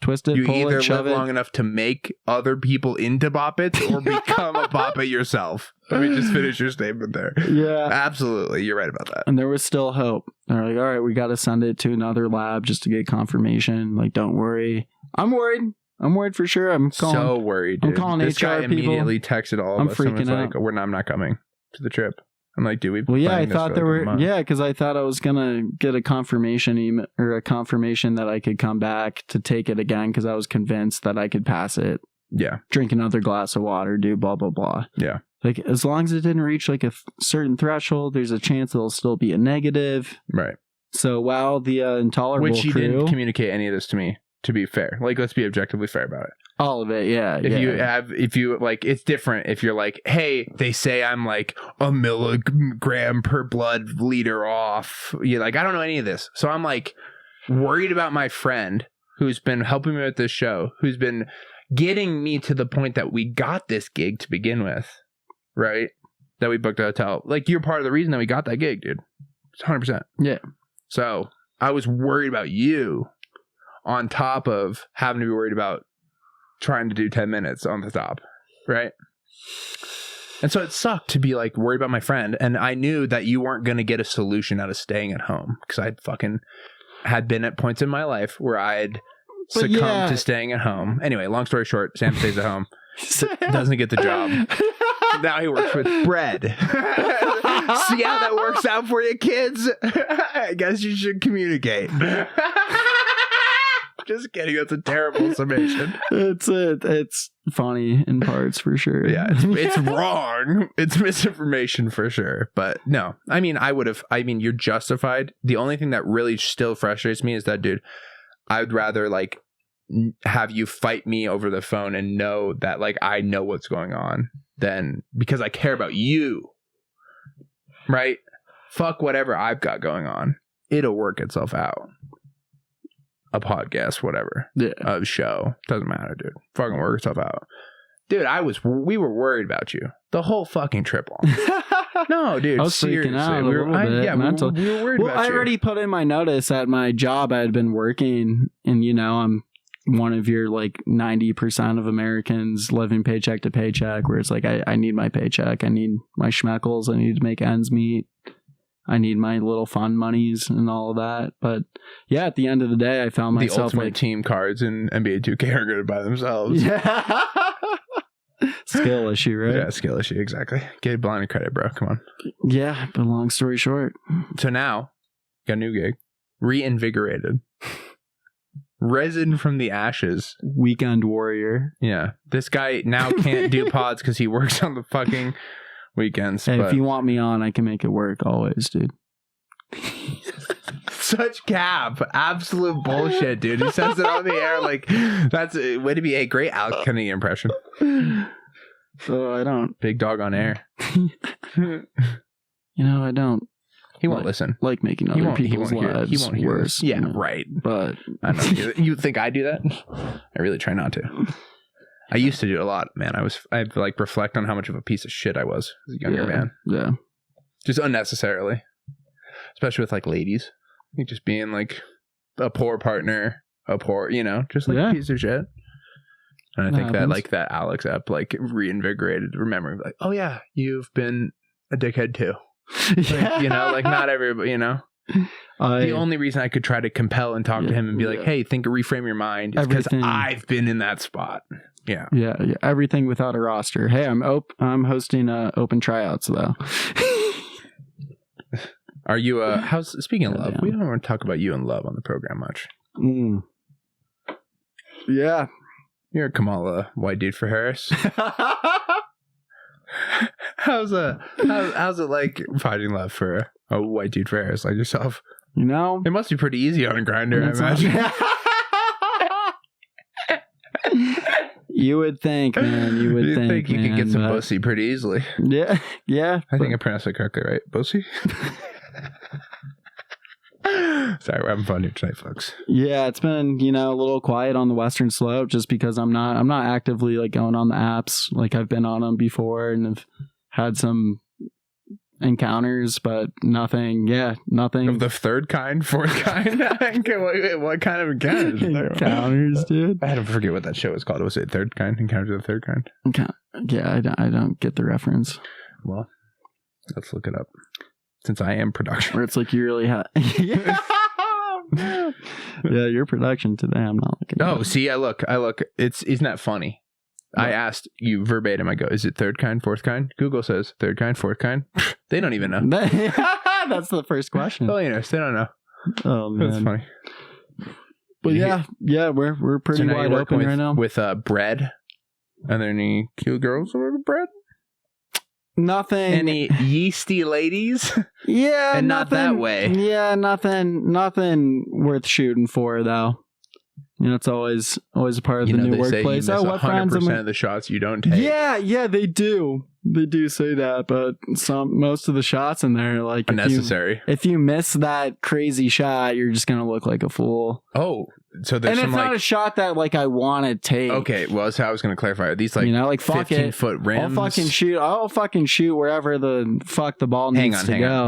Twist it, pull it, shove it. You either live long enough to make other people into bop-its or become a bop-it yourself. Let me just finish your statement there. Yeah. Absolutely. You're right about that. And there was still hope. They're like, all right, we got to send it to another lab just to get confirmation. Like, don't worry. I'm worried. I'm worried for sure. I'm calling, so worried, dude. I'm calling this HR guy people. Immediately texted all of us. I'm freaking out. Like, I'm not coming to the trip. I'm like, dude, we've been Well, yeah, I planning this thought for there like a were, month. yeah, because I thought I was going to get a confirmation email or a confirmation that I could come back to take it again because I was convinced that I could pass it. Yeah. Drink another glass of water, do blah, blah, blah. Yeah. Like, as long as it didn't reach like a certain threshold, there's a chance it'll still be a negative. Right. So while the InTALLerable Which you crew, didn't communicate any of this to me, to be fair. Like, let's be objectively fair about it. all of it, yeah. If you like, it's different if you're like, hey, they say I'm like a milligram per blood liter off. You're like, I don't know any of this. So I'm like worried about my friend who's been helping me with this show, who's been getting me to the point that we got this gig to begin with, right? That we booked a hotel. Like, you're part of the reason that we got that gig, dude. It's 100%. Yeah. So I was worried about you on top of having to be worried about trying to do 10 minutes on the top, right? And so it sucked to be like worried about my friend, and I knew that you weren't going to get a solution out of staying at home because I fucking had been at points in my life where I'd succumbed to staying at home. Anyway, long story short, Sam stays at home, doesn't get the job. Now he works with bread. See how that works out for you, kids? I guess you should communicate. Just kidding. That's a terrible summation. It's funny in parts for sure. Yeah, it's wrong. It's misinformation for sure. But no, I mean, you're justified. The only thing that really still frustrates me is that, dude, I would rather like have you fight me over the phone and know that like I know what's going on than because I care about you. Right? Fuck whatever I've got going on. It'll work itself out. A podcast, whatever. Yeah. A show. Doesn't matter, dude. Fucking work itself out. Dude, we were worried about you. The whole fucking trip long. No, dude. I was seriously. freaking out a little bit. We were worried about you. I already put in my notice at my job I had been working, and you know, I'm one of your like 90% of Americans living paycheck to paycheck, where it's like I need my paycheck, I need my schmeckles, I need to make ends meet, I need my little fun monies and all of that. But yeah, at the end of the day, I found myself the ultimate like team cards in NBA 2K are good by themselves. Yeah. Skill issue, right? Yeah, skill issue, exactly. Get blind credit, bro. Come on. Yeah, but long story short. So now, got a new gig. Reinvigorated. Risen from the ashes. Weekend warrior. Yeah. This guy now can't do pods because he works on the fucking weekends. Hey, if you want me on, I can make it work always, dude. Such cap. Absolute bullshit, dude. He says it on the air like that's a way to be a great Alex Kennedy impression. So I don't. Big dog on air. You know, I don't. He won't listen. Like making other people's lives he won't hear worse. this. Yeah, right. But I know. You think I do that? I really try not to. I used to do it a lot, man. I'd like reflect on how much of a piece of shit I was as a younger man. Yeah. Just unnecessarily. Especially with like ladies. Like just being like a poor partner, just like a piece of shit. And I think that like that Alex app like reinvigorated remembering like, oh yeah, you've been a dickhead too. Like, like not everybody, the only reason I could try to compel and talk to him and be like, hey, reframe your mind is because I've been in that spot. Yeah. Everything without a roster. Hey, I'm hosting open tryouts though. Are you speaking of love, we don't want to talk about you and love on the program much. Yeah. You're a Kamala white dude for Harris. How's it like finding love for a white dude for Harris like yourself? It must be pretty easy on a grinder, I imagine. You would think, man. You would think you could get some pussy pretty easily. Yeah. I think I pronounced it correctly, right? Pussy? Sorry, we're having fun here tonight, folks. Yeah, it's been, a little quiet on the Western Slope just because I'm not actively like going on the apps. Like I've been on them before and have had some encounters, but nothing. Of the third kind, fourth kind? What kind of encounters? Encounters, dude. I don't forget what that show was called. Was it Third Kind? Encounters of the Third Kind? Yeah, I don't get the reference. Well, let's look it up. Since I am production. Where it's like you really have... Yeah, your production today. I'm not looking at it. See, I look. Isn't that funny? What? I asked you verbatim. I go, is it third kind, fourth kind? Google says third kind, fourth kind. They don't even know. That's the first question. Oh, they don't know. Oh, man. That's funny. But yeah, we're pretty wide open right now. With bread. Are there any cute girls over bread? Nothing. Any yeasty ladies? Yeah, and nothing, not that way. Yeah, nothing worth shooting for though. It's always a part of the new workplace. Say you miss 100% of the shots you don't take. Yeah, they do. They do say that, but most of the shots in there are like unnecessary. If you miss that crazy shot, you're just gonna look like a fool. Oh, so there's it's not a shot that like I want to take. Okay, well, that's how I was gonna clarify. Are these like 15-foot rims? I'll fucking shoot wherever the ball needs to go.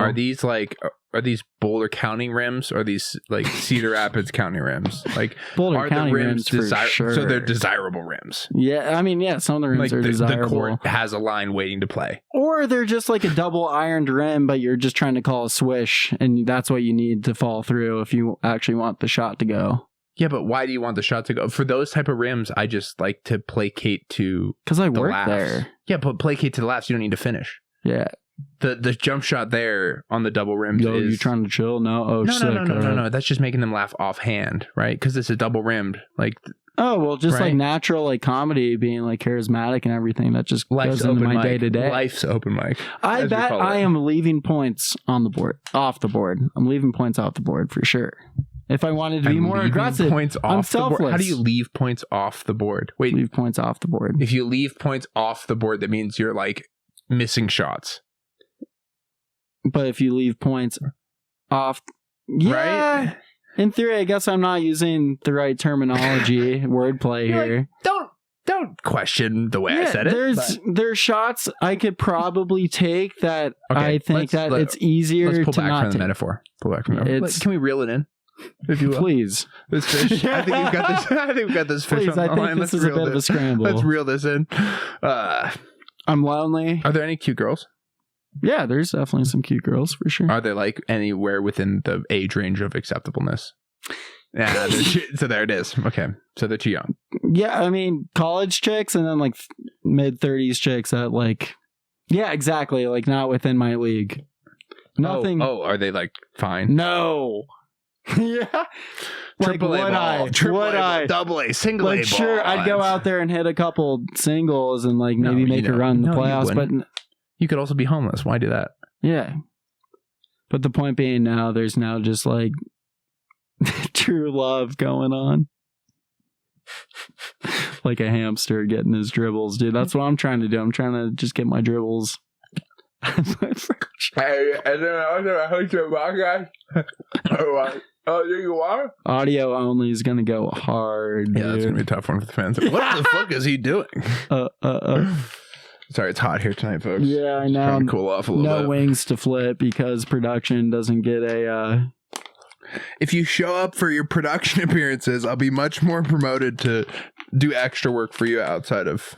Are these Boulder County rims or are these like Cedar Rapids County rims? Like Boulder County rims for sure. So they're desirable rims. Yeah, I mean, some of the rims are desirable. The court has a line waiting to play. Or they're just like a double ironed rim, but you're just trying to call a swish, and that's what you need to fall through if you actually want the shot to go. Yeah, but why do you want the shot to go? For those type of rims, I just like to placate to because I work laughs. there. Yeah, but placate to the laughs. You don't need to finish. Yeah. The jump shot there on the double rims is... you trying to chill? No. No. That's just making them laugh offhand, right? Because it's a double rimmed. Like... Oh, well, just like natural like comedy being like charismatic and everything. That just Life's goes into my day to day. Life's open mic. I bet I am leaving points on the board. Off the board. I'm leaving points off the board for sure. If I wanted to be more aggressive, I'm selfless. How do you leave points off the board? Wait, leave points off the board. If you leave points off the board, that means you're like missing shots. But if you leave points off, right? In theory, I guess I'm not using the right terminology, wordplay here. Like, don't question the way I said it. There's shots I could probably take that I think that it's easier to not take. Pull back from the metaphor. Can we reel it in? If you will. Please. This fish. I think we've got this. I think we've got this fish Please, on the line. I think this is a bit of a scramble. Let's reel this in. I'm lonely. Are there any cute girls? Yeah, there's definitely some cute girls for sure. Are they like anywhere within the age range of acceptableness? Yeah, so there it is. Okay, so they're too young. Yeah, I mean college chicks and then like mid-30s chicks that like, yeah, exactly, like not within my league. Nothing. Oh, are they like fine? No. Yeah. Triple A ball, double A, single A ball. Sure, I'd go out there and hit a couple singles and like maybe make a run in the playoffs, but you could also be homeless. Why do that? Yeah. But the point being there's now just like true love going on. Like a hamster getting his dribbles, dude. That's what I'm trying to do. I'm trying to just get my dribbles Hey, and then I host a podcast. Oh, do you want? Audio only is gonna go hard. Yeah, that's dude. gonna be a tough one for the fans. What the fuck is he doing? Sorry, it's hot here tonight, folks. Yeah, I know. Trying to cool off a little No bit. wings to flip because production doesn't get a. If you show up for your production appearances, I'll be much more promoted to do extra work for you outside of.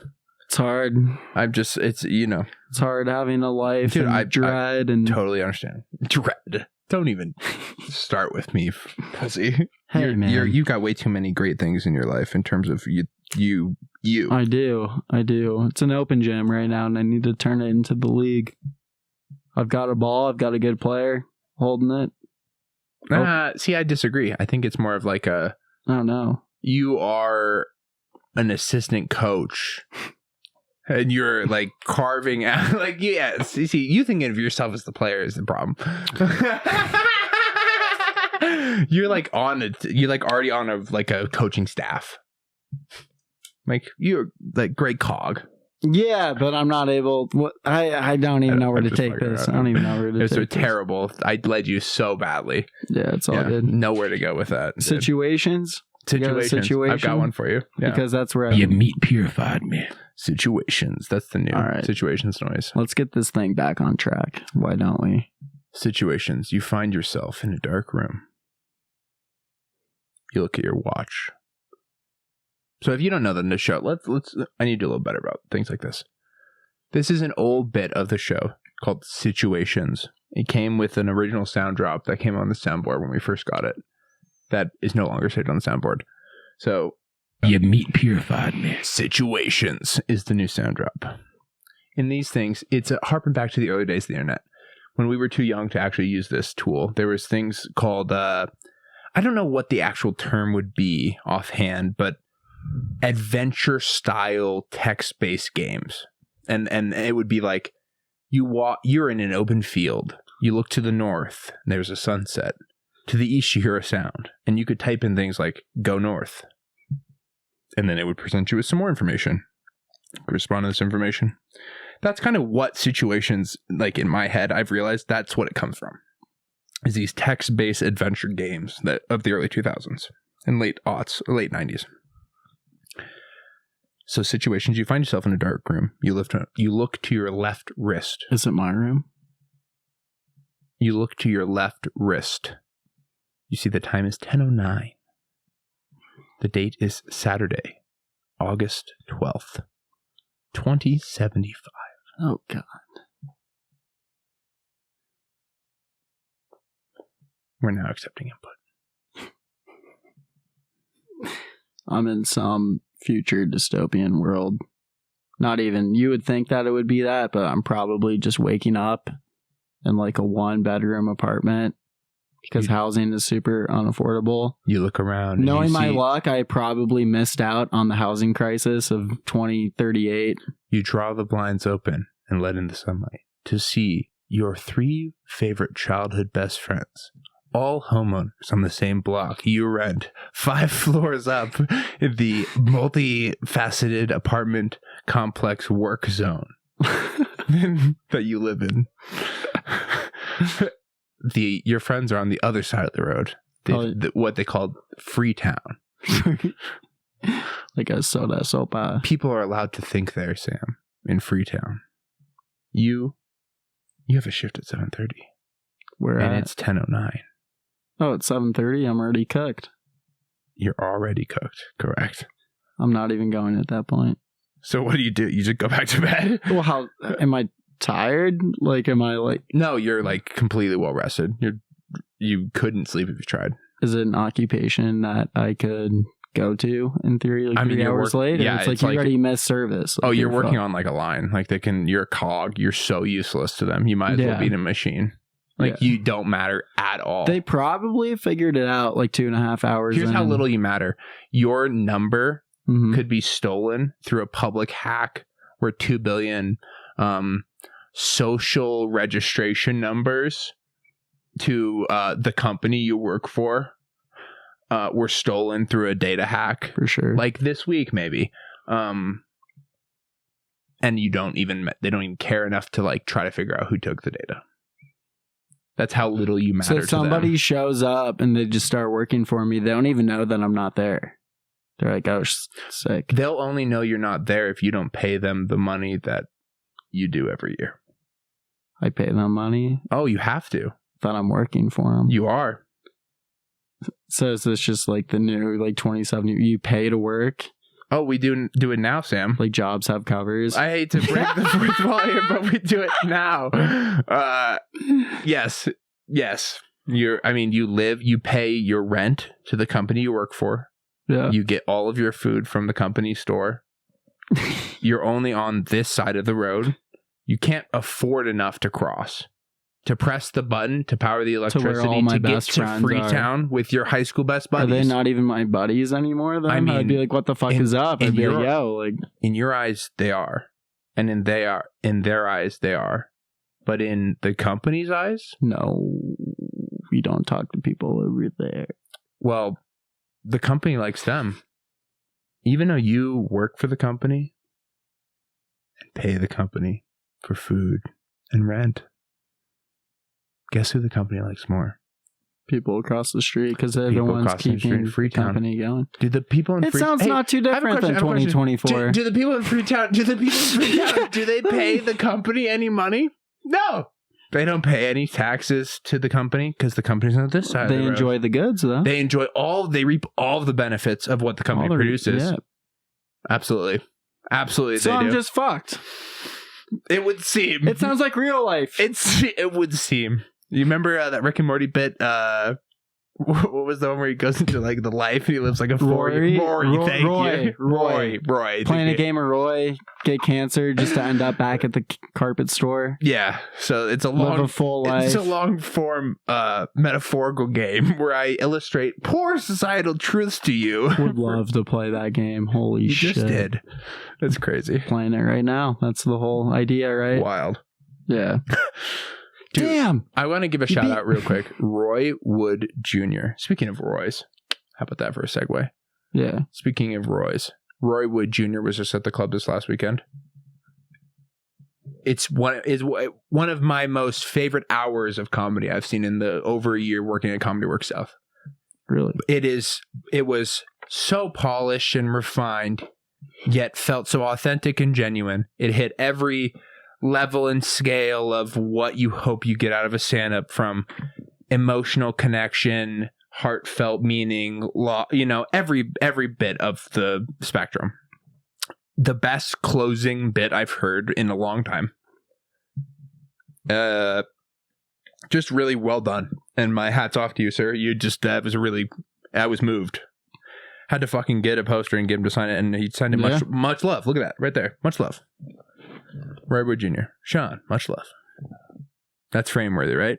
It's hard. It's hard having a life. Dude, and I dread and totally understand. Dread. Don't even start with me, pussy. Hey, man. You got way too many great things in your life in terms of you. I do. It's an open gym right now, and I need to turn it into the league. I've got a ball. I've got a good player holding it. See, I disagree. I think it's more of like I don't know. you are an assistant coach. And you're like carving out, like, yeah, see, you thinking of yourself as the player is the problem. You're like you're like already on a coaching staff. Like you're like great cog. Yeah, but I'm not able. I don't even know where to take this. I don't even know where to It's take so this. terrible. I led you so badly. Yeah, it's all good. Nowhere to go with that. dude. Situations. You got a situation? I've got one for you. Yeah. Because that's where Your meat purified me. Situations. That's the new All right. situations noise. Let's get this thing back on track. Why don't we? Situations. You find yourself in a dark room. You look at your watch. So if you don't know the show, let's I need to do a little better about things like this. This is an old bit of the show called Situations. It came with an original sound drop that came on the soundboard when we first got it. That is no longer saved on the soundboard. So Your meat purified me. Situations is the new sound drop. In these things, it's harping back to the early days of the internet. When we were too young to actually use this tool, there was things called, I don't know what the actual term would be offhand, but adventure-style text-based games. And it would be like, you're in an open field. You look to the north, and there's a sunset. To the east, you hear a sound. And you could type in things like, go north. And then it would present you with some more information. Respond to this information. That's kind of what Situations, like in my head, I've realized that's what it comes from. Is these text-based adventure games that of the early 2000s and late aughts, or late 90s. So Situations, you find yourself in a dark room. You look to your left wrist. Is it my room? You look to your left wrist. You see the time is 10:09. The date is Saturday, August 12th, 2075. Oh, God. We're now accepting input. I'm in some future dystopian world. Not even, you would think that it would be that, but I'm probably just waking up in like a 1-bedroom apartment because housing is super unaffordable. You look around. Knowing my luck, I probably missed out on the housing crisis of 2038. You draw the blinds open and let in the sunlight to see your 3 favorite childhood best friends. All homeowners on the same block. You rent 5 floors up in the multifaceted apartment complex work zone that you live in. Your friends are on the other side of the road. What they call Freetown. Like a soda sopa. People are allowed to think there, Sam, in Freetown. You have a shift at 7:30. And it's 10:09. Oh, it's 7:30. I'm already cooked. You're already cooked, correct? I'm not even going at that point. So what do? You just go back to bed? Well, how am I tired? Like, am I like? No, you're like completely well rested. You couldn't sleep if you tried. Is it an occupation that I could go to in theory? Like 3 hours late? Yeah, it's like you already missed service. Like, you're working on like a line. Like you're a cog. You're so useless to them. You might as well be in a machine. Like you don't matter at all. They probably figured it out like 2.5 hours. Here's how little you matter. Your number Mm-hmm. could be stolen through a public hack where 2 billion social registration numbers to the company you work for were stolen through a data hack. For sure. Like this week, maybe. and they don't even care enough to like try to figure out who took the data. That's how little you matter So if somebody to them. shows up and they just start working for me, they don't even know that I'm not there. They're like, oh, sick. They'll only know you're not there if you don't pay them the money that you do every year. I pay them money. Oh, you have to. Thought I'm working for them. You are. So is this just like the new, like 27, you pay to work? Oh, we do it now, Sam. Like jobs have covers? I hate to break the fourth wall here, but we do it now. Yes. You pay your rent to the company you work for. Yeah. You get all of your food from the company store. You're only on this side of the road. You can't afford enough to cross. To press the button to power the electricity to get to Freetown with your high school best buddies. Are they not even my buddies anymore, though? I mean, I'd be like, what the fuck is up? I'd be like, yo, like... In your eyes, they are. And in their eyes, they are. But in the company's eyes? No, we don't talk to people over there. Well, the company likes them. Even though you work for the company and pay the company for food and rent, guess who the company likes more? People across the street, because they're the People ones across the street keeping in the Freetown. company going. Do the people in It sounds not too I have a different than question, 2024. Do the people in Freetown, do they pay the company any money? No. They don't pay any taxes to the company because the company's on this side of the road. They enjoy the goods, though. They reap all of the benefits of what the company produces. Yeah. Absolutely. Absolutely, So they I'm do. just fucked. It would seem. It sounds like real life. It would seem. You remember that Rick and Morty bit? What was the one where he goes into like the life and he lives like a Roy. Playing a game of Roy, get cancer just to end up back at the carpet store. Yeah, so it's a Live a full life. It's a long form metaphorical game where I illustrate poor societal truths to you. Would love to play that game. Holy You shit. just did. That's crazy. Playing it right now. That's the whole idea, right? Wild. Yeah. Dude, Damn. I want to give a shout out real quick. Roy Wood Jr. Speaking of Roy's, how about that for a segue? Yeah. Speaking of Roy Wood Jr. was just at the club this last weekend. It's one of my most favorite hours of comedy I've seen in the over a year working at Comedy Works South. Really? It was so polished and refined, yet felt so authentic and genuine. It hit every level and scale of what you hope you get out of a stand-up, from emotional connection, heartfelt meaning, every bit of the spectrum. The best closing bit I've heard in a long time. Just really well done. And my hat's off to you, sir. I was moved. Had to fucking get a poster and get him to sign it, and he signed it. Yeah. Much love. Look at that right there. Much love. Roy Wood Jr. Sean, much love. That's frame-worthy, right?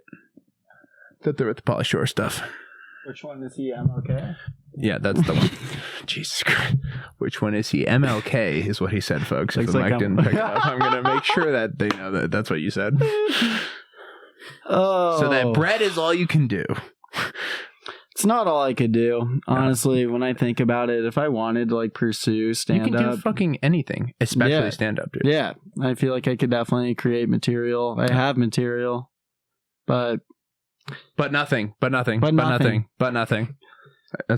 It's up there with the Pauly Shore stuff. Which one is he? MLK? Yeah, that's the one. Jesus Christ. Which one is he? MLK is what he said, folks. If the mic didn't pick it up, I'm going to make sure that they know that that's what you said. Oh. So that bread is all you can do. It's not all I could do. Honestly, when I think about it, if I wanted to like pursue stand-up. You can do fucking anything, especially stand-up, dude. Yeah, I feel like I could definitely create material. I have material, but nothing. That's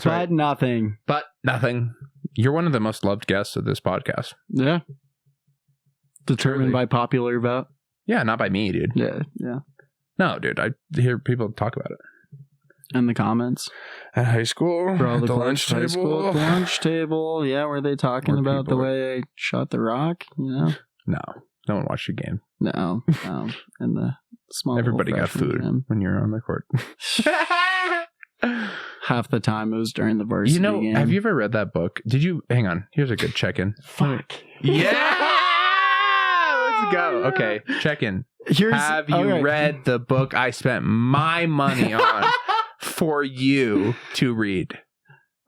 right. But nothing. But nothing. You're one of the most loved guests of this podcast. Yeah. Determined by popular vote. Yeah, not by me, dude. Yeah. No, dude. I hear people talk about it. In the comments. At high school. For all at the the lunch high table. School, at the lunch table. Yeah, were they talking Where about the people- way I shot the rock? You know? No one watched the game. No. In the small Everybody little got freshman food gym. when you're on the court. Half the time it was during the varsity game. Have you ever read that book? Did you? Hang on. Here's a good check-in. Fuck. Yeah! Let's go. Okay, check-in. Have you read the book I spent my money on for you to read?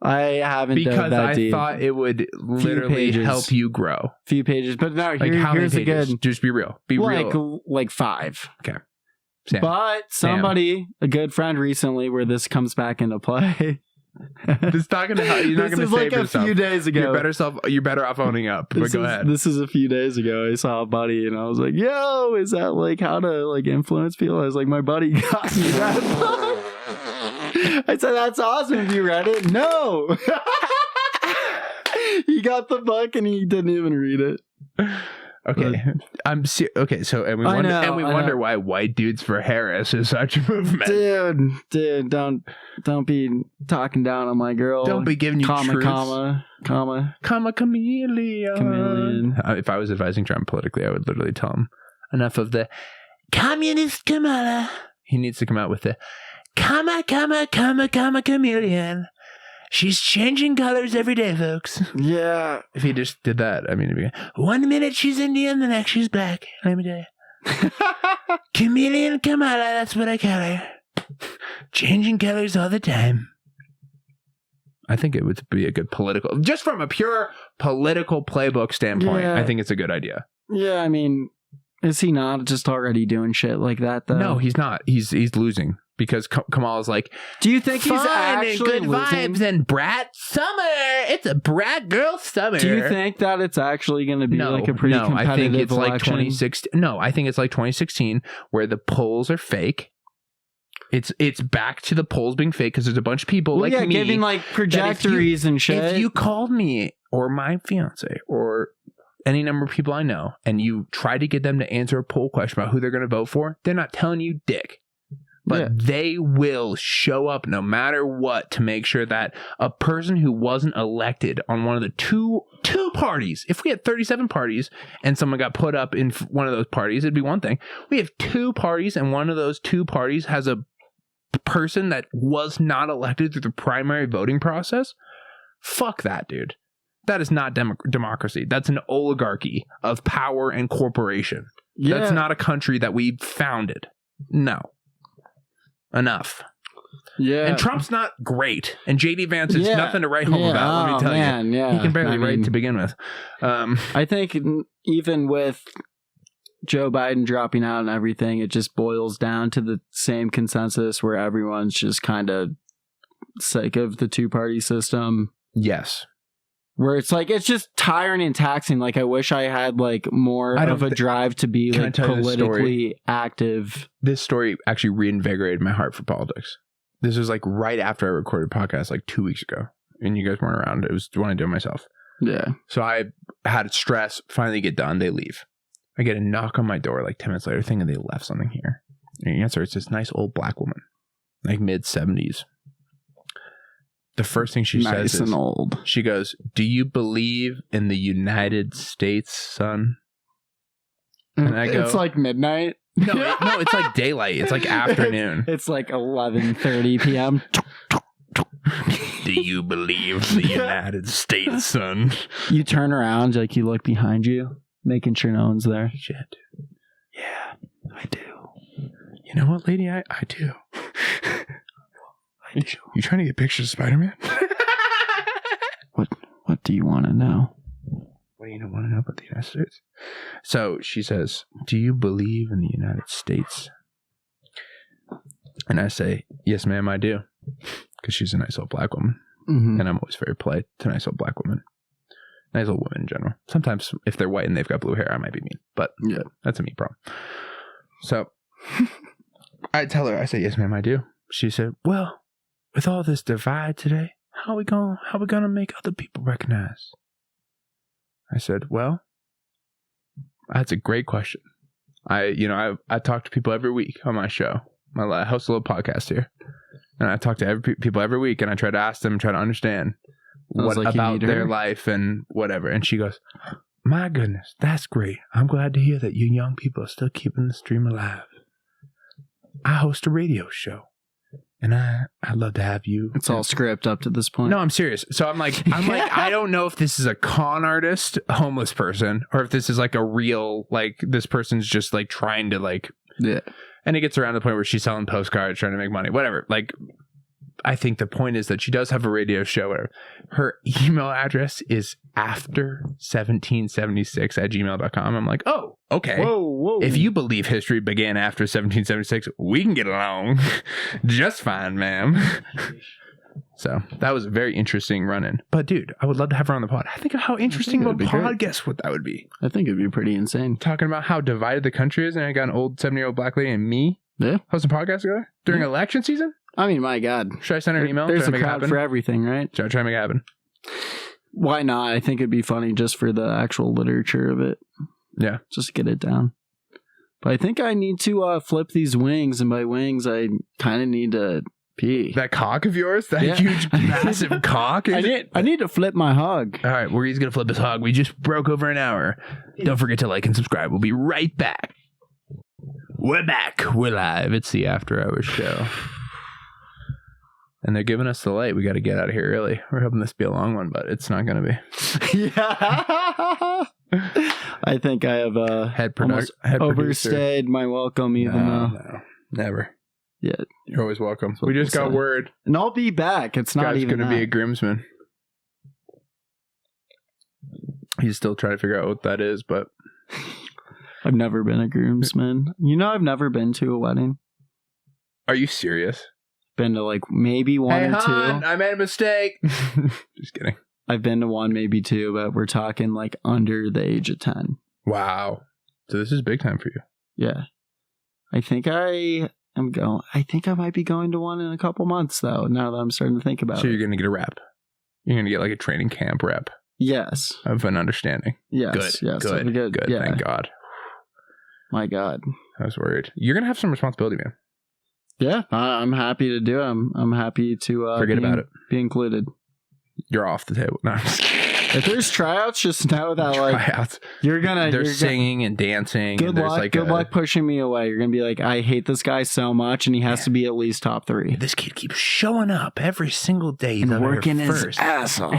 I haven't done Because that I deep. thought it would literally pages. help you grow. Few pages, but no. Like how many Here's a pages? good. Just be real. Be real. Like 5. Sam. But somebody, a good friend recently, where this comes back into play, Just talking to how you're not This going to is save like yourself. a few days ago. You're better off owning up. But go ahead. This is a few days ago. I saw a buddy and I was like, yo, is that like how to like influence people? I was like, my buddy got me that book. I said, that's awesome. Have you read it? No. He got the book and he didn't even read it. Okay, okay. So and we wonder why white dudes for Harris is such a movement. Dude, don't be talking down on my girl. Don't be giving you truths. comma chameleon. If I was advising Trump politically, I would literally tell him enough of the communist Kamala. He needs to come out with the comma chameleon. She's changing colors every day, folks. Yeah. If he just did that, I mean, it'd be, 1 minute she's Indian, the next she's black. Let me tell you. Chameleon Kamala, that's what I call her. Changing colors all the time. I think it would be a good political, just from a pure political playbook standpoint, Yeah. I think it's a good idea. Yeah, I mean, is he not just already doing shit like that, though? No, he's not. He's losing. Because Kamala's like, do you think he's fun actually and good losing? vibes and brat summer? It's a brat girl summer. Do you think that it's actually going to be like a pretty competitive I think it's election? like 2016. No, I think it's like 2016 where the polls are fake. It's back to the polls being fake because there's a bunch of people like me giving like trajectories and shit. If you called me or my fiance or any number of people I know and you try to get them to answer a poll question about who they're going to vote for, they're not telling you dick. But they will show up no matter what to make sure that a person who wasn't elected on one of the two parties, if we had 37 parties and someone got put up in one of those parties, it'd be one thing. We have 2 parties and one of those 2 parties has a person that was not elected through the primary voting process. Fuck that, dude. That is not democracy. That's an oligarchy of power and corporation. Yeah. That's not a country that we founded. No. Enough. Yeah. And Trump's not great. And JD Vance is nothing to write home about, let me tell you. Yeah. He can barely write to begin with. I think even with Joe Biden dropping out and everything, it just boils down to the same consensus where everyone's just kind of sick of the 2-party system. Yes. Where it's like, it's just tiring and taxing. Like, I wish I had like more of a drive to be like politically active. This story actually reinvigorated my heart for politics. This was like right after I recorded a podcast like 2 weeks ago and you guys weren't around. It was the one I did myself. Yeah. So I had stress, finally get done. They leave. I get a knock on my door like 10 minutes later thinking they left something here. And the answer is this nice old black woman, like mid-70s. The first thing she says is, and old. She goes, "Do you believe in the United States, son?" And I go, "It's like midnight." No, it's like daylight. It's like afternoon. It's like 11:30 p.m. Do you believe in the United States, son? You turn around, like you look behind you, making sure no one's there. Shit. Yeah, I do. You know what, lady? I do. You trying to get pictures of Spider-Man? What do you want to know? What do you want to know about the United States? So she says, "Do you believe in the United States?" And I say, "Yes, ma'am, I do." Because she's a nice old black woman. Mm-hmm. And I'm always very polite to nice old black women. Nice old women in general. Sometimes if they're white and they've got blue hair, I might be mean. But yeah, that's a me problem. So I tell her, I say, "Yes, ma'am, I do." She said, "Well, with all this divide today, how we gonna make other people recognize?" I said, "Well, that's a great question. I talk to people every week on my show. I host a little podcast here, and I talk to people every week, and I try to ask them, try to understand what about their life and whatever." And she goes, "My goodness, that's great. I'm glad to hear that you young people are still keeping the stream alive. I host a radio show. And I'd love to have you." It's all script up to this point. No, I'm serious. So I'm like, I don't know if this is a con artist, homeless person, or if this is like a real, like this person's just like trying to like, yeah. And it gets around to the point where she's selling postcards, trying to make money, whatever. Like, I think the point is that she does have a radio show where her email address is after1776@gmail.com. I'm like, oh, okay. Whoa. If you believe history began after 1776, we can get along just fine, ma'am. So that was a very interesting run-in. But dude, I would love to have her on the pod. Think of how interesting of a it'd be great. podcast that would be. I think it'd be pretty insane. Talking about how divided the country is, and I got an old 70-year-old black lady and me Yeah. hosting a podcast together during election season. I mean, my God. Should I send her an email? There's Should I a make it crowd happen? for everything, right? Should I try to make it happen? Why not? I think it'd be funny just for the actual literature of it. Yeah. Just to get it down. But I think I need to flip these wings, and by wings, I kind of need to pee. That cock of yours? That Yeah. huge, massive cock? I need to flip my hog. All right, he's going to flip his hog. We just broke over an hour. Don't forget to like and subscribe. We'll be right back. We're back. We're live. It's the After Hours show. And they're giving us the light. We got to get out of here early. We're hoping this be a long one, but it's not going to be. Yeah. I think I have Head almost producer. overstayed my welcome, even though. No, never. Yeah. You're always welcome. what We just we'll got say. word. And I'll be back. It's not Guy's even going to be a that. groomsman. He's still trying to figure out what that is, but I've never been a groomsman. You know, I've never been to a wedding. are you serious? Been to like maybe one or two. I made a mistake. Just kidding. I've been to one, maybe two, but we're talking like under the age of 10. Wow. So this is big time for you. Yeah. I think I might be going to one in a couple months, though, now that I'm starting to think about So it. you're going to get a rep. You're going to get like a training camp rep Yes. of an understanding. Yes. Good. Yes. Good. Good. Yeah. Thank God. My God. I was worried. You're going to have some responsibility, man. Yeah. I'm happy to do it. I'm happy to Forget about it. be included. You're off the table. No. If there's tryouts, just know that like Tryouts. you're gonna. They're you're singing and dancing. Good and there's luck. like Good luck pushing me away. You're gonna be like, I hate this guy so much, and he has to be at least top 3. This kid keeps showing up every single day. And working his ass off.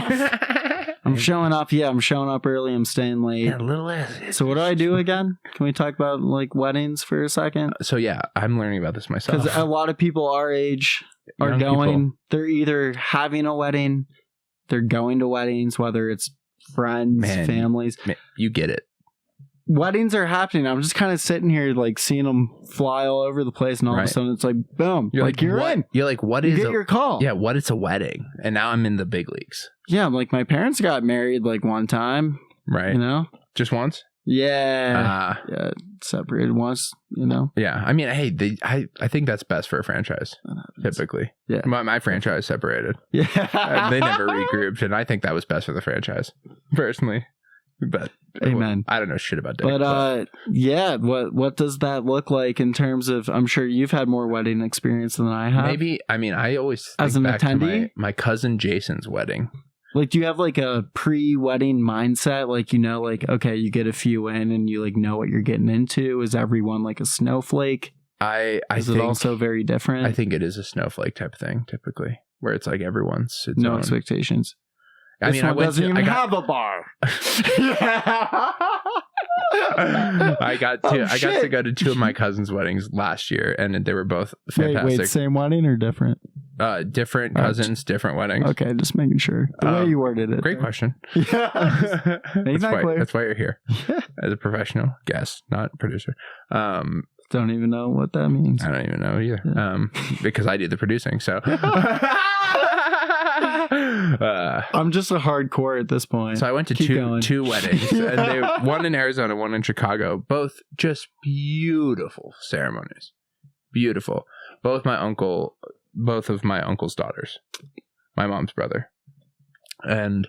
I'm showing up. Yeah, I'm showing up early. I'm staying late. Yeah, little ass. So what do I do again? Can we talk about like weddings for a second? So yeah, I'm learning about this myself. Because a lot of people our age are Young going. people. They're either having a wedding, they're going to weddings, whether it's friends, Man. families. Man, you get it. Weddings are happening. I'm just kind of sitting here, like seeing them fly all over the place, and all of Right. a sudden it's like, boom! You're what? in. You're like, what You is get your call. yeah? What is a wedding? And now I'm in the big leagues, Yeah. I'm like, my parents got married like one time. right? You know. Just once. Yeah. Yeah. Separated once. You know. Yeah. I mean, hey, I think that's best for a franchise. Typically, Yeah. My franchise separated. Yeah. They never regrouped, and I think that was best for the franchise, personally. But Amen. I don't know shit about dating. But yeah, what does that look like in terms of? I'm sure you've had more wedding experience than I have. maybe. I mean, I always As think an back to attendee? my cousin Jason's wedding. Like, do you have like a pre-wedding mindset? Like, you know, like okay, you get a few in and you like know what you're getting into. Is everyone like a snowflake? I Is think it also very different? I think it is a snowflake type thing, typically, where it's like everyone's its no own. expectations. I This mean, one doesn't even have a bar. I got to shit. go to 2 of my cousins' weddings last year, and they were both fantastic. Wait, same wedding or different? Different cousins, different weddings. Okay, just making sure. The way you worded it. Great question. Yeah. that's, not why, clear. that's why you're here as a professional guest, not producer. Don't even know what that means. I don't even know either. Yeah. Because I do the producing. So I'm just a hardcore at this point. So I went to Keep going. two weddings, and one in Arizona, one in Chicago. Both just beautiful ceremonies. Beautiful. Both of my uncle's daughters, my mom's brother, and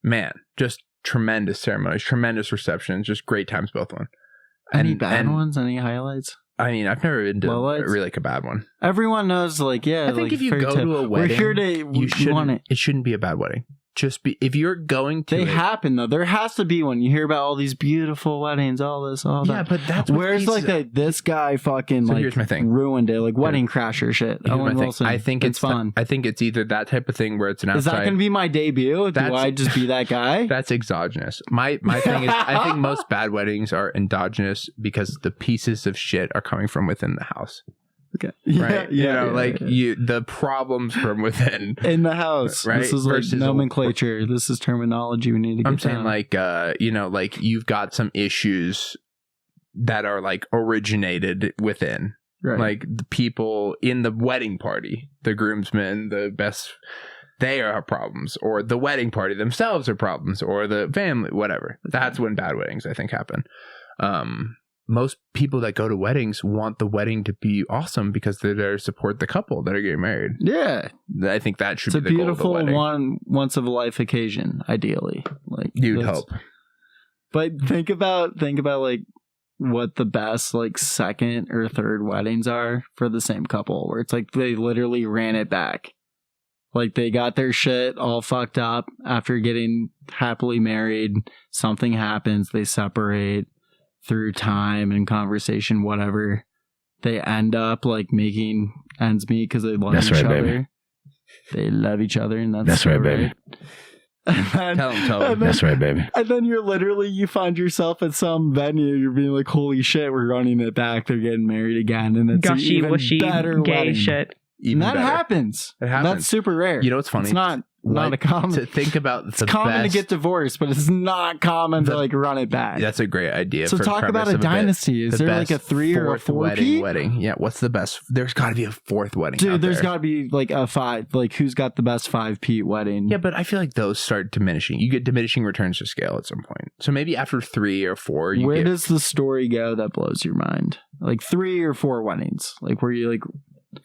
man, just tremendous ceremonies, tremendous receptions, just great times both of them. Any bad ones? Any highlights? I mean, I've never been to Lowlights? really like a bad one. Everyone knows, like, yeah. I think like, if you fairy go tale. to a wedding, we're here to. you We want shouldn't. it. It shouldn't be a bad wedding. Just be if you're going to. They it- happen though. There has to be one. You hear about all these beautiful weddings, all this, all Yeah, that. but that's what Where's pieces- like this guy fucking So like here's my thing. ruined it, like wedding crasher shit. Here's my Owen thing. Wilson. I think it's fun. I think it's either that type of thing where it's an outside. Is that going to be my debut? Do That's- I just be that guy? That's exogenous. My thing is, I think most bad weddings are endogenous because the pieces of shit are coming from within the house, Okay. right? The problems from within. in the house. Right? This is like Versus- nomenclature. This is terminology we need to get I'm saying down. like you've got some issues that are like originated within, right. like the people in the wedding party, the groomsmen, the best they are problems, or the wedding party themselves are problems, or the family, whatever. That's when bad weddings, I think, happen. Most people that go to weddings want the wedding to be awesome because they're there to support the couple that are getting married. Yeah. I think that should It's be a the goal of the wedding. beautiful once of a life occasion, ideally. Like You'd hope. But think about like what the best like second or third weddings are for the same couple, where it's like they literally ran it back. Like they got their shit all fucked up after getting happily married. Something happens, they separate through time and conversation, whatever. They end up like making ends meet because they love each other. Baby. They love each other, and That's right, baby. And Tell them. That's right, baby. And then you find yourself at some venue, you're being like, holy shit, we're running it back. They're getting married again. And it's Gushy, even wishy, better gay wedding. shit. Even And that better. happens. It happens. That's super rare. You know what's funny? It's not a common. To think about It's the common best, to get divorced, but it's not common to like run it back. That's a great idea. So for talk about premise a of bit. dynasty. Is The there like best a 3 or a fourth 4 wedding? Yeah. What's the best? There's got to be a fourth wedding. Dude, out there's there. got to be like a 5. Like who's got the best 5 wedding? Yeah, but I feel like those start diminishing. You get diminishing returns to scale at some point. So maybe after 3 or 4, you Where get. does the story go that blows your mind? Like 3 or 4 weddings, like where you like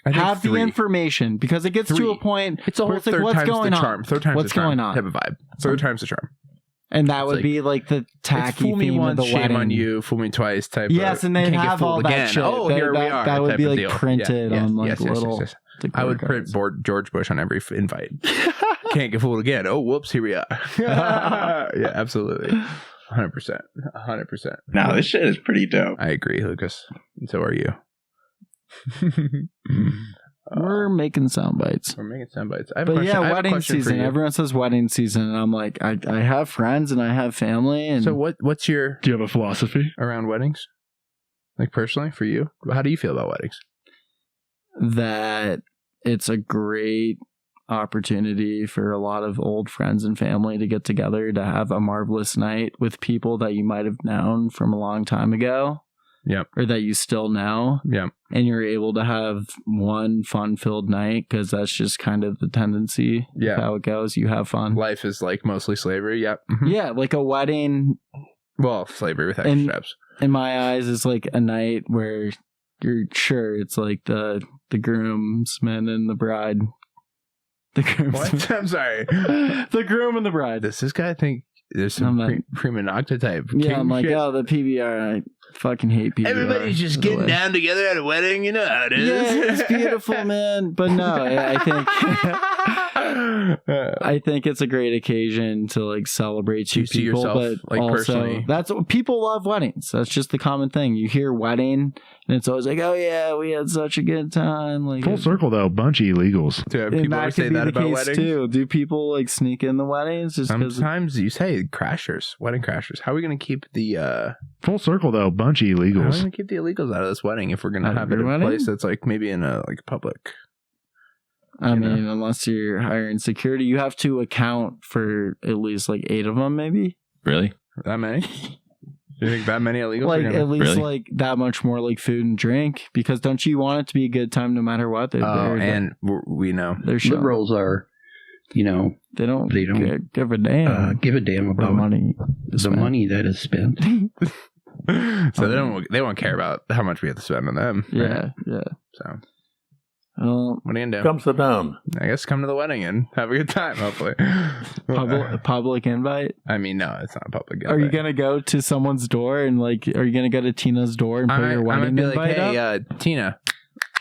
I think have 3. the information, because it gets to 3. a point It's a where whole it's like, third what's times going the on? charm. Third times What's the charm going on? type of vibe. Third times the charm. And that would like- be like the It's tacky fool me theme once, of the shame wedding. on you, fool me twice type. Yes, of, and they'd can't get have all fooled that again. shit. Oh, That- here we that- are. that would type be, of like, deal. printed on, like, little I would print George Bush on every invite. Can't get fooled again. Oh, whoops, here we are. Yeah, absolutely. 100%. 100%. No, this shit is pretty dope. I agree, Lucas. And so are you. We're making sound bites. We're making sound bites. I have a But question. yeah, I have a wedding question for season. you. Everyone says wedding season, and I'm like, I have friends and I have family, and So what's your Do you have a philosophy? around weddings? Like personally for you? How do you feel about weddings? that it's a great opportunity for a lot of old friends and family to get together to have a marvelous night with people that you might have known from a long time ago. Yep. Or that you still know. Yeah. And you're able to have one fun-filled night, because that's just kind of the tendency Yeah. of how it goes. You have fun. Life is like mostly slavery. Yep. Mhm. Yeah, like a wedding, Well, slavery with extra And- steps. in my eyes, is like a night where you're sure it's like the groomsmen and the bride. The groomsmen. What? I'm sorry. The groom and the bride. Does this guy think there's some I'm like- prima nocta type? Yeah, king I'm like, shit? oh, the PBR. I fucking hate PBR. Everybody's just by the getting way. down together at a wedding. You know how it is. Yeah, it's beautiful, man. But no, I think I think it's a great occasion to like celebrate Do you two see people, yourself, but like, also personally- that's what people love weddings. That's just the common thing. You hear wedding, and it's always like, oh yeah, we had such a good time. Like Full circle though, bunch of illegals. Do and people that always could say be that the about case weddings? too. Do people like sneak in the weddings just because? Sometimes you say crashers, wedding crashers. How are we going to keep the Full circle though, bunch of how are we illegals. going to keep the illegals out of this wedding if we're going to Out of have it your in a wedding? place that's like maybe in a like public? I you mean, unless you're hiring security, you have to account for at least like 8 of them, maybe. Really? That many? Do you think that many illegals? Like are gonna... at least Really? like that much more like food and drink, because don't you want it to be a good time no matter what? We know. they're showing. Liberals are, They don't they don't, give a damn give a damn about about money. the money that is spent. So they won't care about how much we have to spend on them. right? Yeah, yeah. So Well, what are you gonna do? Come sit down. I guess come to the wedding and have a good time. Hopefully. public invite. I mean, no, it's not a public. Are you invite. gonna go to someone's door and like? Are you gonna go to Tina's door and put your I'm gonna wedding be invite like, up? hey, Tina,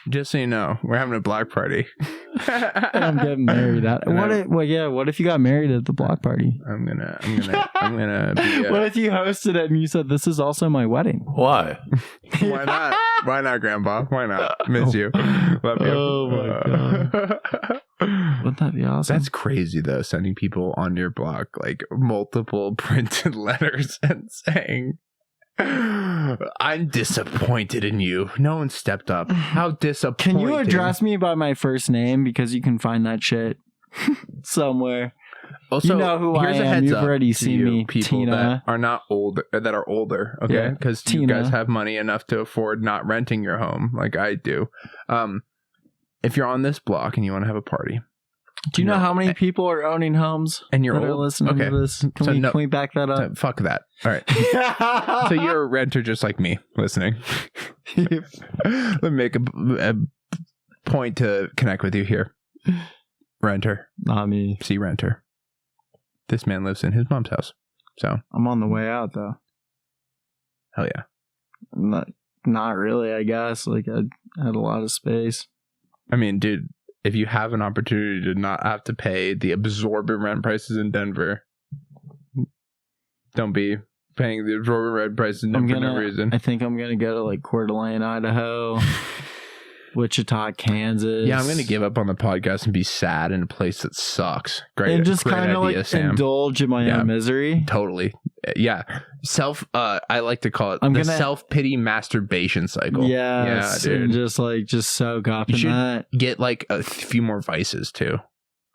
just so you know, we're having a block party. And I'm getting married at And what? I'm- If, well, yeah. What if you got married at the block party? I'm gonna be. What if you hosted it and you said, "This is also my wedding"? Why? Why not? Why not, Grandpa? Why not? Miss you. Love you. Oh my Wouldn't that be awesome? That's crazy though, sending people on your block like multiple printed letters and saying, I'm disappointed in you. No one stepped up. How disappointing. Can you address me by my first name, because you can find that shit somewhere. Also, You know who I here's a am. heads You've up already to seen you me, people Tina. that are not older, that are older, okay? Yeah, Because you Tina. guys have money enough to afford not renting your home like I do. If you're on this block and you want to have a party, Do you know how many people are owning homes And you're that are old? listening Okay. to this? Can we back that up? Fuck that. All right. So you're a renter just like me listening. Let me make a point to connect with you here. Renter. Not me. See, renter. This man lives in his mom's house. So, I'm on the way out though. hell yeah. Not really, I guess. Like I had a lot of space. I mean, dude, if you have an opportunity to not have to pay the absorbent rent prices in Denver, don't be paying the absorbent rent prices in Denver for no reason. I think I'm gonna go to like Coeur d'Alene, Idaho, Wichita, Kansas. Yeah, I'm going to give up on the podcast and be sad in a place that sucks. Great. And just great kind of idea, like Sam. indulge in my own misery. Totally. Yeah. I like to call it self-pity masturbation cycle. Yes, yeah, dude. And just soak up You in should that. get like a few more vices too.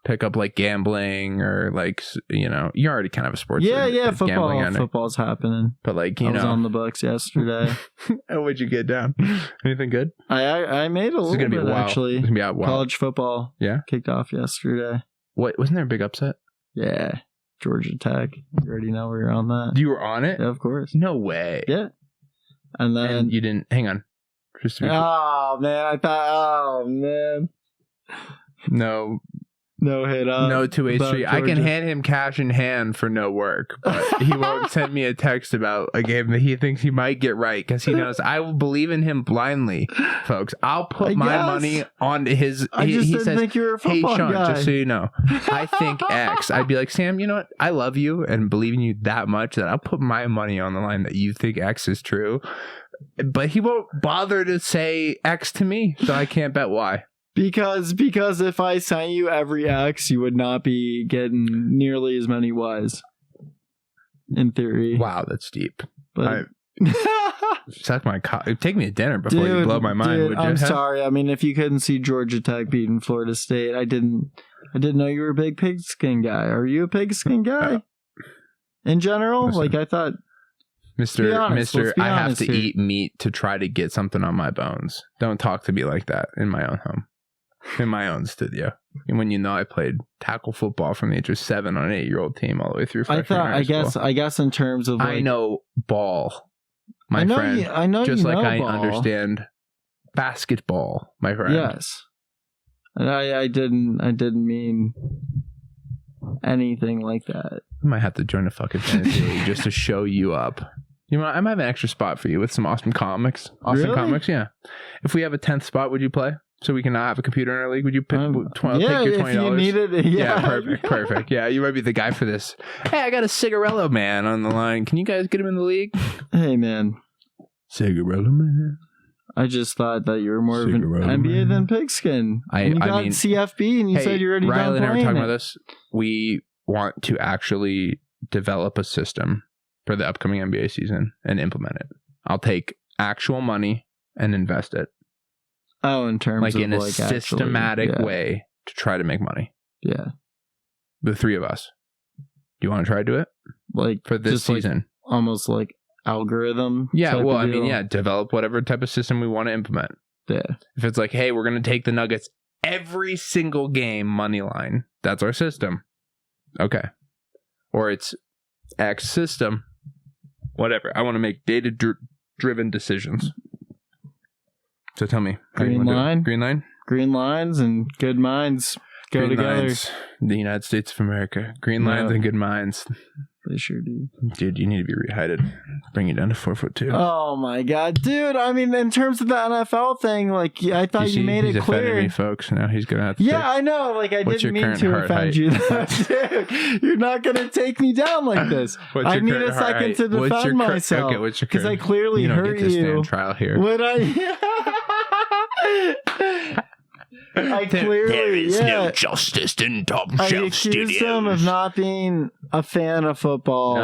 Pick up like gambling or like, you're already kind of a sports. Yeah, gambling football's happening. But like, I was on the books yesterday. What'd you get down? Anything good? I made a little bit actually. It's gonna be wow. College football kicked off yesterday. What, wasn't there a big upset? Yeah. Georgia Tech. You already know where you're on that. You were on it? Yeah, of course. No way. Yeah. And then you didn't hang on. Just to be oh man. No hit up. No 2-8 street. I can Georgia. hand him cash in hand for no work, but he won't send me a text about a game that he thinks he might get right because he knows I will believe in him blindly, folks. I'll put my money on his. I just didn't says, think you were a "Hey football Sean, guy." just so you know, I think X." I'd be like, "Sam, you know what? I love you and believe in you that much that I'll put my money on the line that you think X is true." But he won't bother to say X to me, so I can't bet Y. Because if I sent you every X, you would not be getting nearly as many Ys. In theory. Wow, that's deep. But suck my cock. Take me to dinner before you blow my mind. Would you? I'm sorry. I mean, if you couldn't see Georgia Tech beating Florida State, I didn't know you were a big pigskin guy. Are you a pigskin guy? In general? Listen. Like I thought. Mister, I have to here. eat meat to try to get something on my bones. Don't talk to me like that in my own home. In my own studio. And when I played tackle football from the age of 7 on an 8-year-old team all the way through freshman high school. I guess in terms of I know ball, my friend. I know just you like know I ball. Understand basketball, my friend. Yes. And I didn't mean anything like that. I might have to join a fucking fantasy league just to show you up. I might have an extra spot for you with some awesome comics. Really? Comics, yeah. If we have a 10th spot, would you play? So we can not have a computer in our league. Would you pick? Take your $20? If you need it, yeah, perfect. Yeah, you might be the guy for this. Hey, I got a Cigarello man on the line. Can you guys get him in the league? Hey, man. Cigarello man. I just thought that you were more of an NBA than pigskin. You got CFB, and you said you're already done Riley and I were playing talking it. about this. We want to actually develop a system for the upcoming NBA season and implement it. I'll take actual money and invest it. Oh, in terms of in a systematic way to try to make money. Yeah. The three of us. Do you want to try to do it? Like for this season? Almost like algorithm. Yeah, well, I mean, develop whatever type of system we want to implement. Yeah. If it's like, hey, we're going to take the Nuggets every single game money line. That's our system. Okay. Or it's X system. Whatever. I want to make data-driven decisions. So tell me. Green line? Green line? Green lines and good minds go Green together. Lines, the United States of America. Green lines and good minds. They sure do. Dude, you need to be rehydrated. Bring you down to 4'2". Oh my god, dude! I mean, in terms of the NFL thing, like I thought you made it clear. Offended me, folks. Now he's gonna have to. Yeah, I know. Like I didn't mean to offend you. Dude, you're not gonna take me down like this. I need a second to defend myself. Okay, what's your because I clearly hurt get to stand you. Trial here. When I clearly there is no justice in Top I Shelf accused Studios. him of not being a fan of football. No.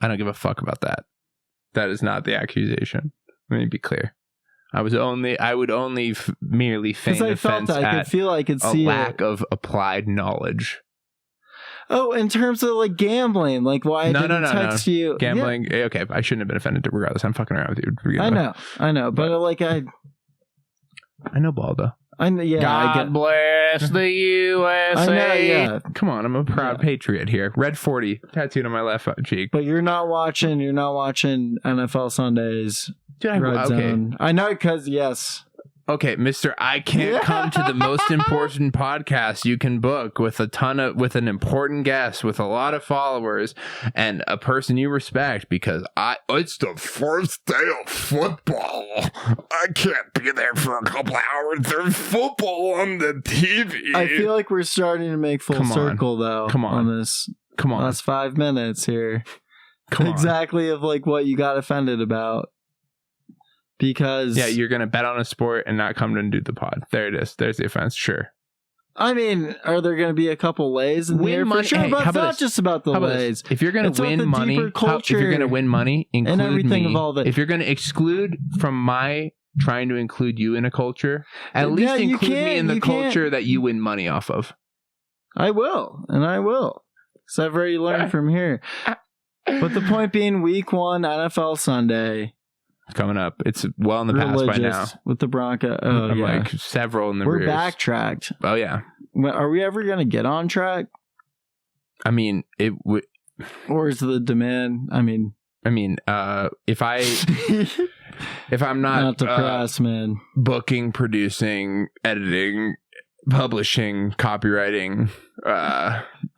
I don't give a fuck about that. That is not the accusation. Let me be clear. I would only merely feign offense I could feel I could see a lack of applied knowledge. Oh, in terms of like gambling, like why I didn't text you. Gambling, okay, I shouldn't have been offended regardless. I'm fucking around with you. I know, but like I know ball though. God bless the USA. I know, yeah. Come on, I'm a proud patriot here. Red 40 tattooed on my left cheek. But you're not watching NFL Sundays. Dude, Red Zone. I know, because yes. Okay, Mr. I can't come to the most important podcast you can book with with an important guest with a lot of followers and a person you respect because it's the first day of football. I can't be there for a couple hours. There's football on the TV. I feel like we're starting to make full circle though. On this. Come on. Last 5 minutes here. Come on. Exactly of like what you got offended about. Because you're gonna bet on a sport and not come and do the pod. There it is. There's the offense. Sure. I mean, are there going to be a couple lays in the air for sure? But it's not just about the lays. If you're going to win money, if you're going to win money, include and everything me. Of all that. If you're going to exclude from my trying to include you in a culture, at least include me in the culture that you win money off of. I will, and I will. Because I've already learned from here. But the point being, week 1 NFL Sunday. Coming up. It's well in the past by now. With the Bronco. I'm like several in the rears. We're backtracked. Oh, yeah. Are we ever going to get on track? I mean, it would. Or is the demand? I mean, if I'm not depressed, man. Booking, producing, editing, publishing, copywriting,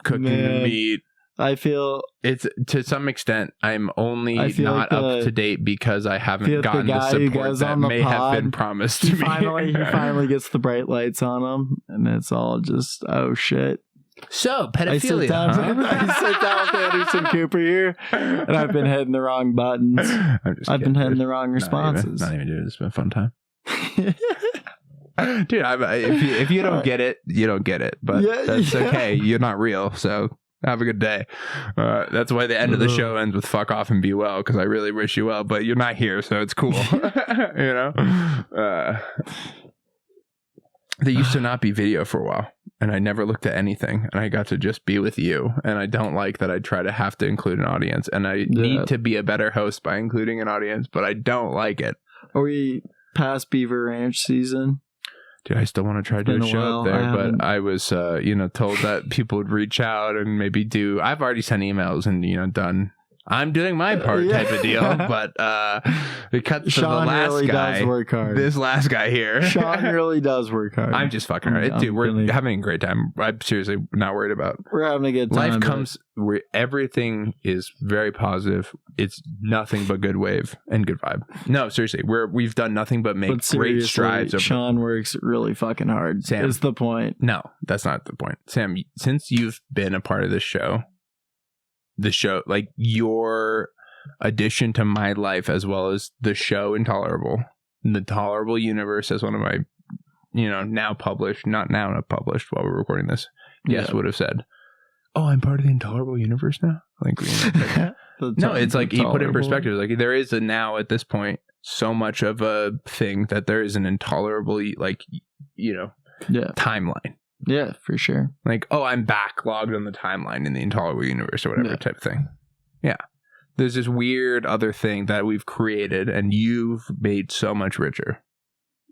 cooking the meat. I feel it's to some extent I'm only not up to date because I haven't gotten the support that may have been promised to me. He finally gets the bright lights on him, and it's all just shit. So pedophilia. I sit down with Anderson Cooper here, and I've been hitting the wrong buttons. I've been hitting the wrong responses. Not even, dude. It's been a fun time. Dude, if you don't get it, you don't get it. But that's okay. You're not real, so. Have a good day. That's why the end of the show ends with fuck off and be well, because I really wish you well, but you're not here, so it's cool. You know? There used to not be video for a while, and I never looked at anything, and I got to just be with you, and I don't like that I try to have to include an audience, and I need to be a better host by including an audience, but I don't like it. Are we past Beaver Ranch season? Dude, I still want to try to do a show up there, but I was, told that people would reach out and maybe do. I've already sent emails and done. I'm doing my part type of deal, but it cut to the last really guy. Does work hard. This last guy here, Sean really does work hard. I'm just fucking right, dude. We're having a great time. I'm seriously not worried about. We're having a good time. Life comes where everything is very positive. It's nothing but good wave and good vibe. No, seriously, we've done nothing but make great strides. Sean works really fucking hard. Sam, is the point? No, that's not the point. Sam, since you've been a part of this show. The show, like your addition to my life, as well as the show InTALLerable, the InTALLerable universe, as one of my, now published, not published while we're recording this, would have said, "Oh, I'm part of the InTALLerable universe now." Like, no, it's like you put it in perspective. Like there is now at this point so much of a thing that there is an InTALLerable, timeline. Yeah, for sure. Like, I'm backlogged on the timeline in the InTALLerable universe or whatever type of thing. Yeah. There's this weird other thing that we've created and you've made so much richer.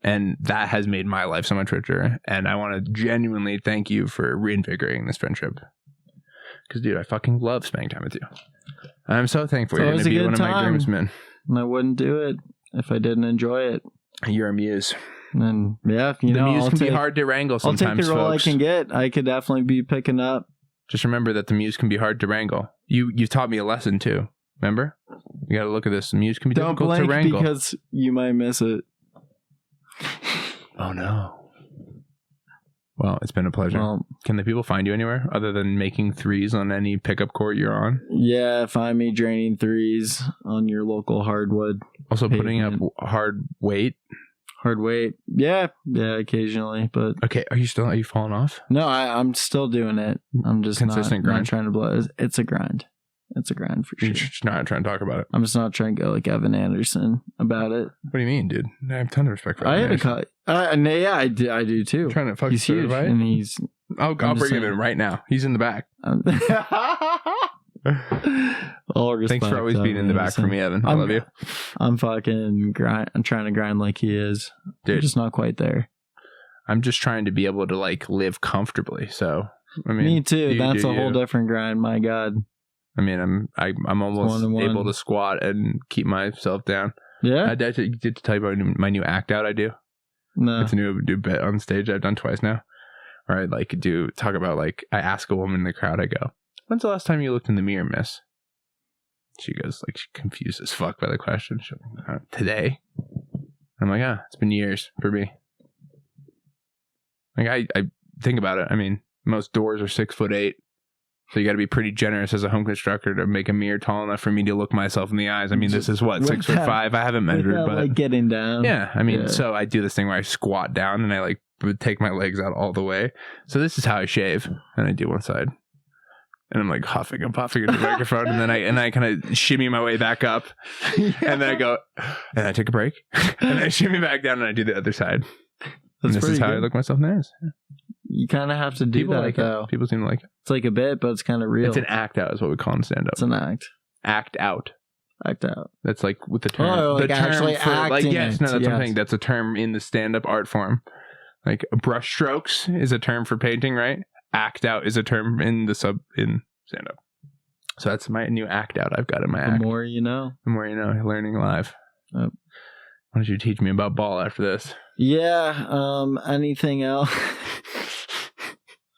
And that has made my life so much richer. And I want to genuinely thank you for reinvigorating this friendship. Because, dude, I fucking love spending time with you. I'm so thankful you're going to be one of my groomsmen. And I wouldn't do it if I didn't enjoy it. You're a muse. And the muse can be hard to wrangle sometimes. I'll take the role folks. I can get. I could definitely be picking up. Just remember that the muse can be hard to wrangle. You taught me a lesson too. Remember? You got to look at this. The muse can be difficult to wrangle because you might miss it. Oh no. Well, it's been a pleasure. Well, can the people find you anywhere other than making threes on any pickup court you're on? Yeah, find me draining threes on your local hardwood. Also putting up hard weight. Hard weight. Yeah, occasionally. But okay, are you falling off? No, I'm still doing it. I'm just consistent grind. Not trying to blow. It's a grind. It's a grind for sure. You're just not trying to talk about it. I'm just not trying to go like Evan Anderson about it. What do you mean, dude? I have a ton of respect for Evan Anderson. Yeah, I do too. I'm trying to fucking he's huge, right? And he's. I'll bring him in right now. He's in the back. All respect. Thanks for always being in the back for me, Evan. I love you. I'm fucking grind. I'm trying to grind like he is. Dude. I'm just not quite there. I'm just trying to be able to like live comfortably. So I mean, me too. That's a whole different grind. My God. I mean, I'm almost able to squat and keep myself down. Yeah. I did to tell you about my new act out I do. No. It's a new bit on stage I've done twice now. Where I like talk about like, I ask a woman in the crowd, I go, when's the last time you looked in the mirror, miss? She goes, like, she confused as fuck by the question. She's like, today? I'm like, it's been years for me. Like, I think about it. I mean, most doors are 6'8", so you got to be pretty generous as a home constructor to make a mirror tall enough for me to look myself in the eyes. I mean, this is what, 6'5"? I haven't measured, but like getting down. Yeah, I mean, so I do this thing where I squat down and I like would take my legs out all the way. So this is how I shave, and I do one side. And I'm like huffing and puffing into the microphone, and then I kind of shimmy my way back up, and then I go, and I take a break, and I shimmy back down, and I do the other side. And this is how I look myself in the eyes. You kind of have to do People that, like though. People seem to like it. It's like a bit, but it's kind of real. It's an act out, is what we call in stand up. It's an act. Act out. Act out. That's like with the term. Oh, like the term actually for, like, acting yes, it. no, that's Yes. something. That's a term in the stand up art form. Like brush strokes is a term for painting, right? Act out is a term in stand up. So that's my new act out I've got in my act. The more you know. The more you know, learning live. Yep. Why don't you teach me about ball after this? Yeah. Anything else?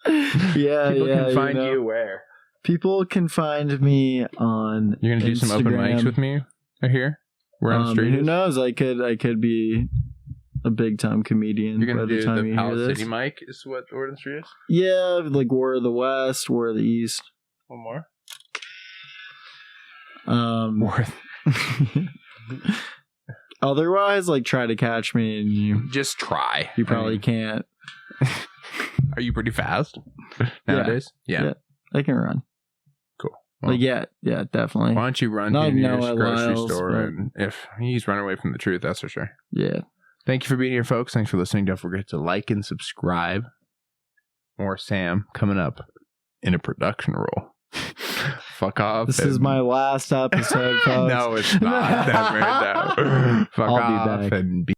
Yeah. People yeah. can find you, know, you where? People can find me on. You're gonna do some open Instagram. mics with me here? We're on the street. Who knows? I could be a big time comedian. You're gonna by the do time the you Palace hear this. City mic is what Word on the Street is? Yeah, like War of the West, War of the East. One more. Worth. Otherwise, like try to catch me and you Just try. you probably can't. Are you pretty fast nowadays? Yeah. I can run. Cool. Well, Like yeah, definitely. why don't you run Not to your Noah grocery Lyles, store? but- And if he's run away from the truth, that's for sure. Yeah. Thank you for being here, folks. Thanks for listening. Don't forget to like and subscribe. More Sam coming up in a production role. Fuck off. This is my last episode, folks. No, it's not. Never. No. Fuck I'll be off back. and be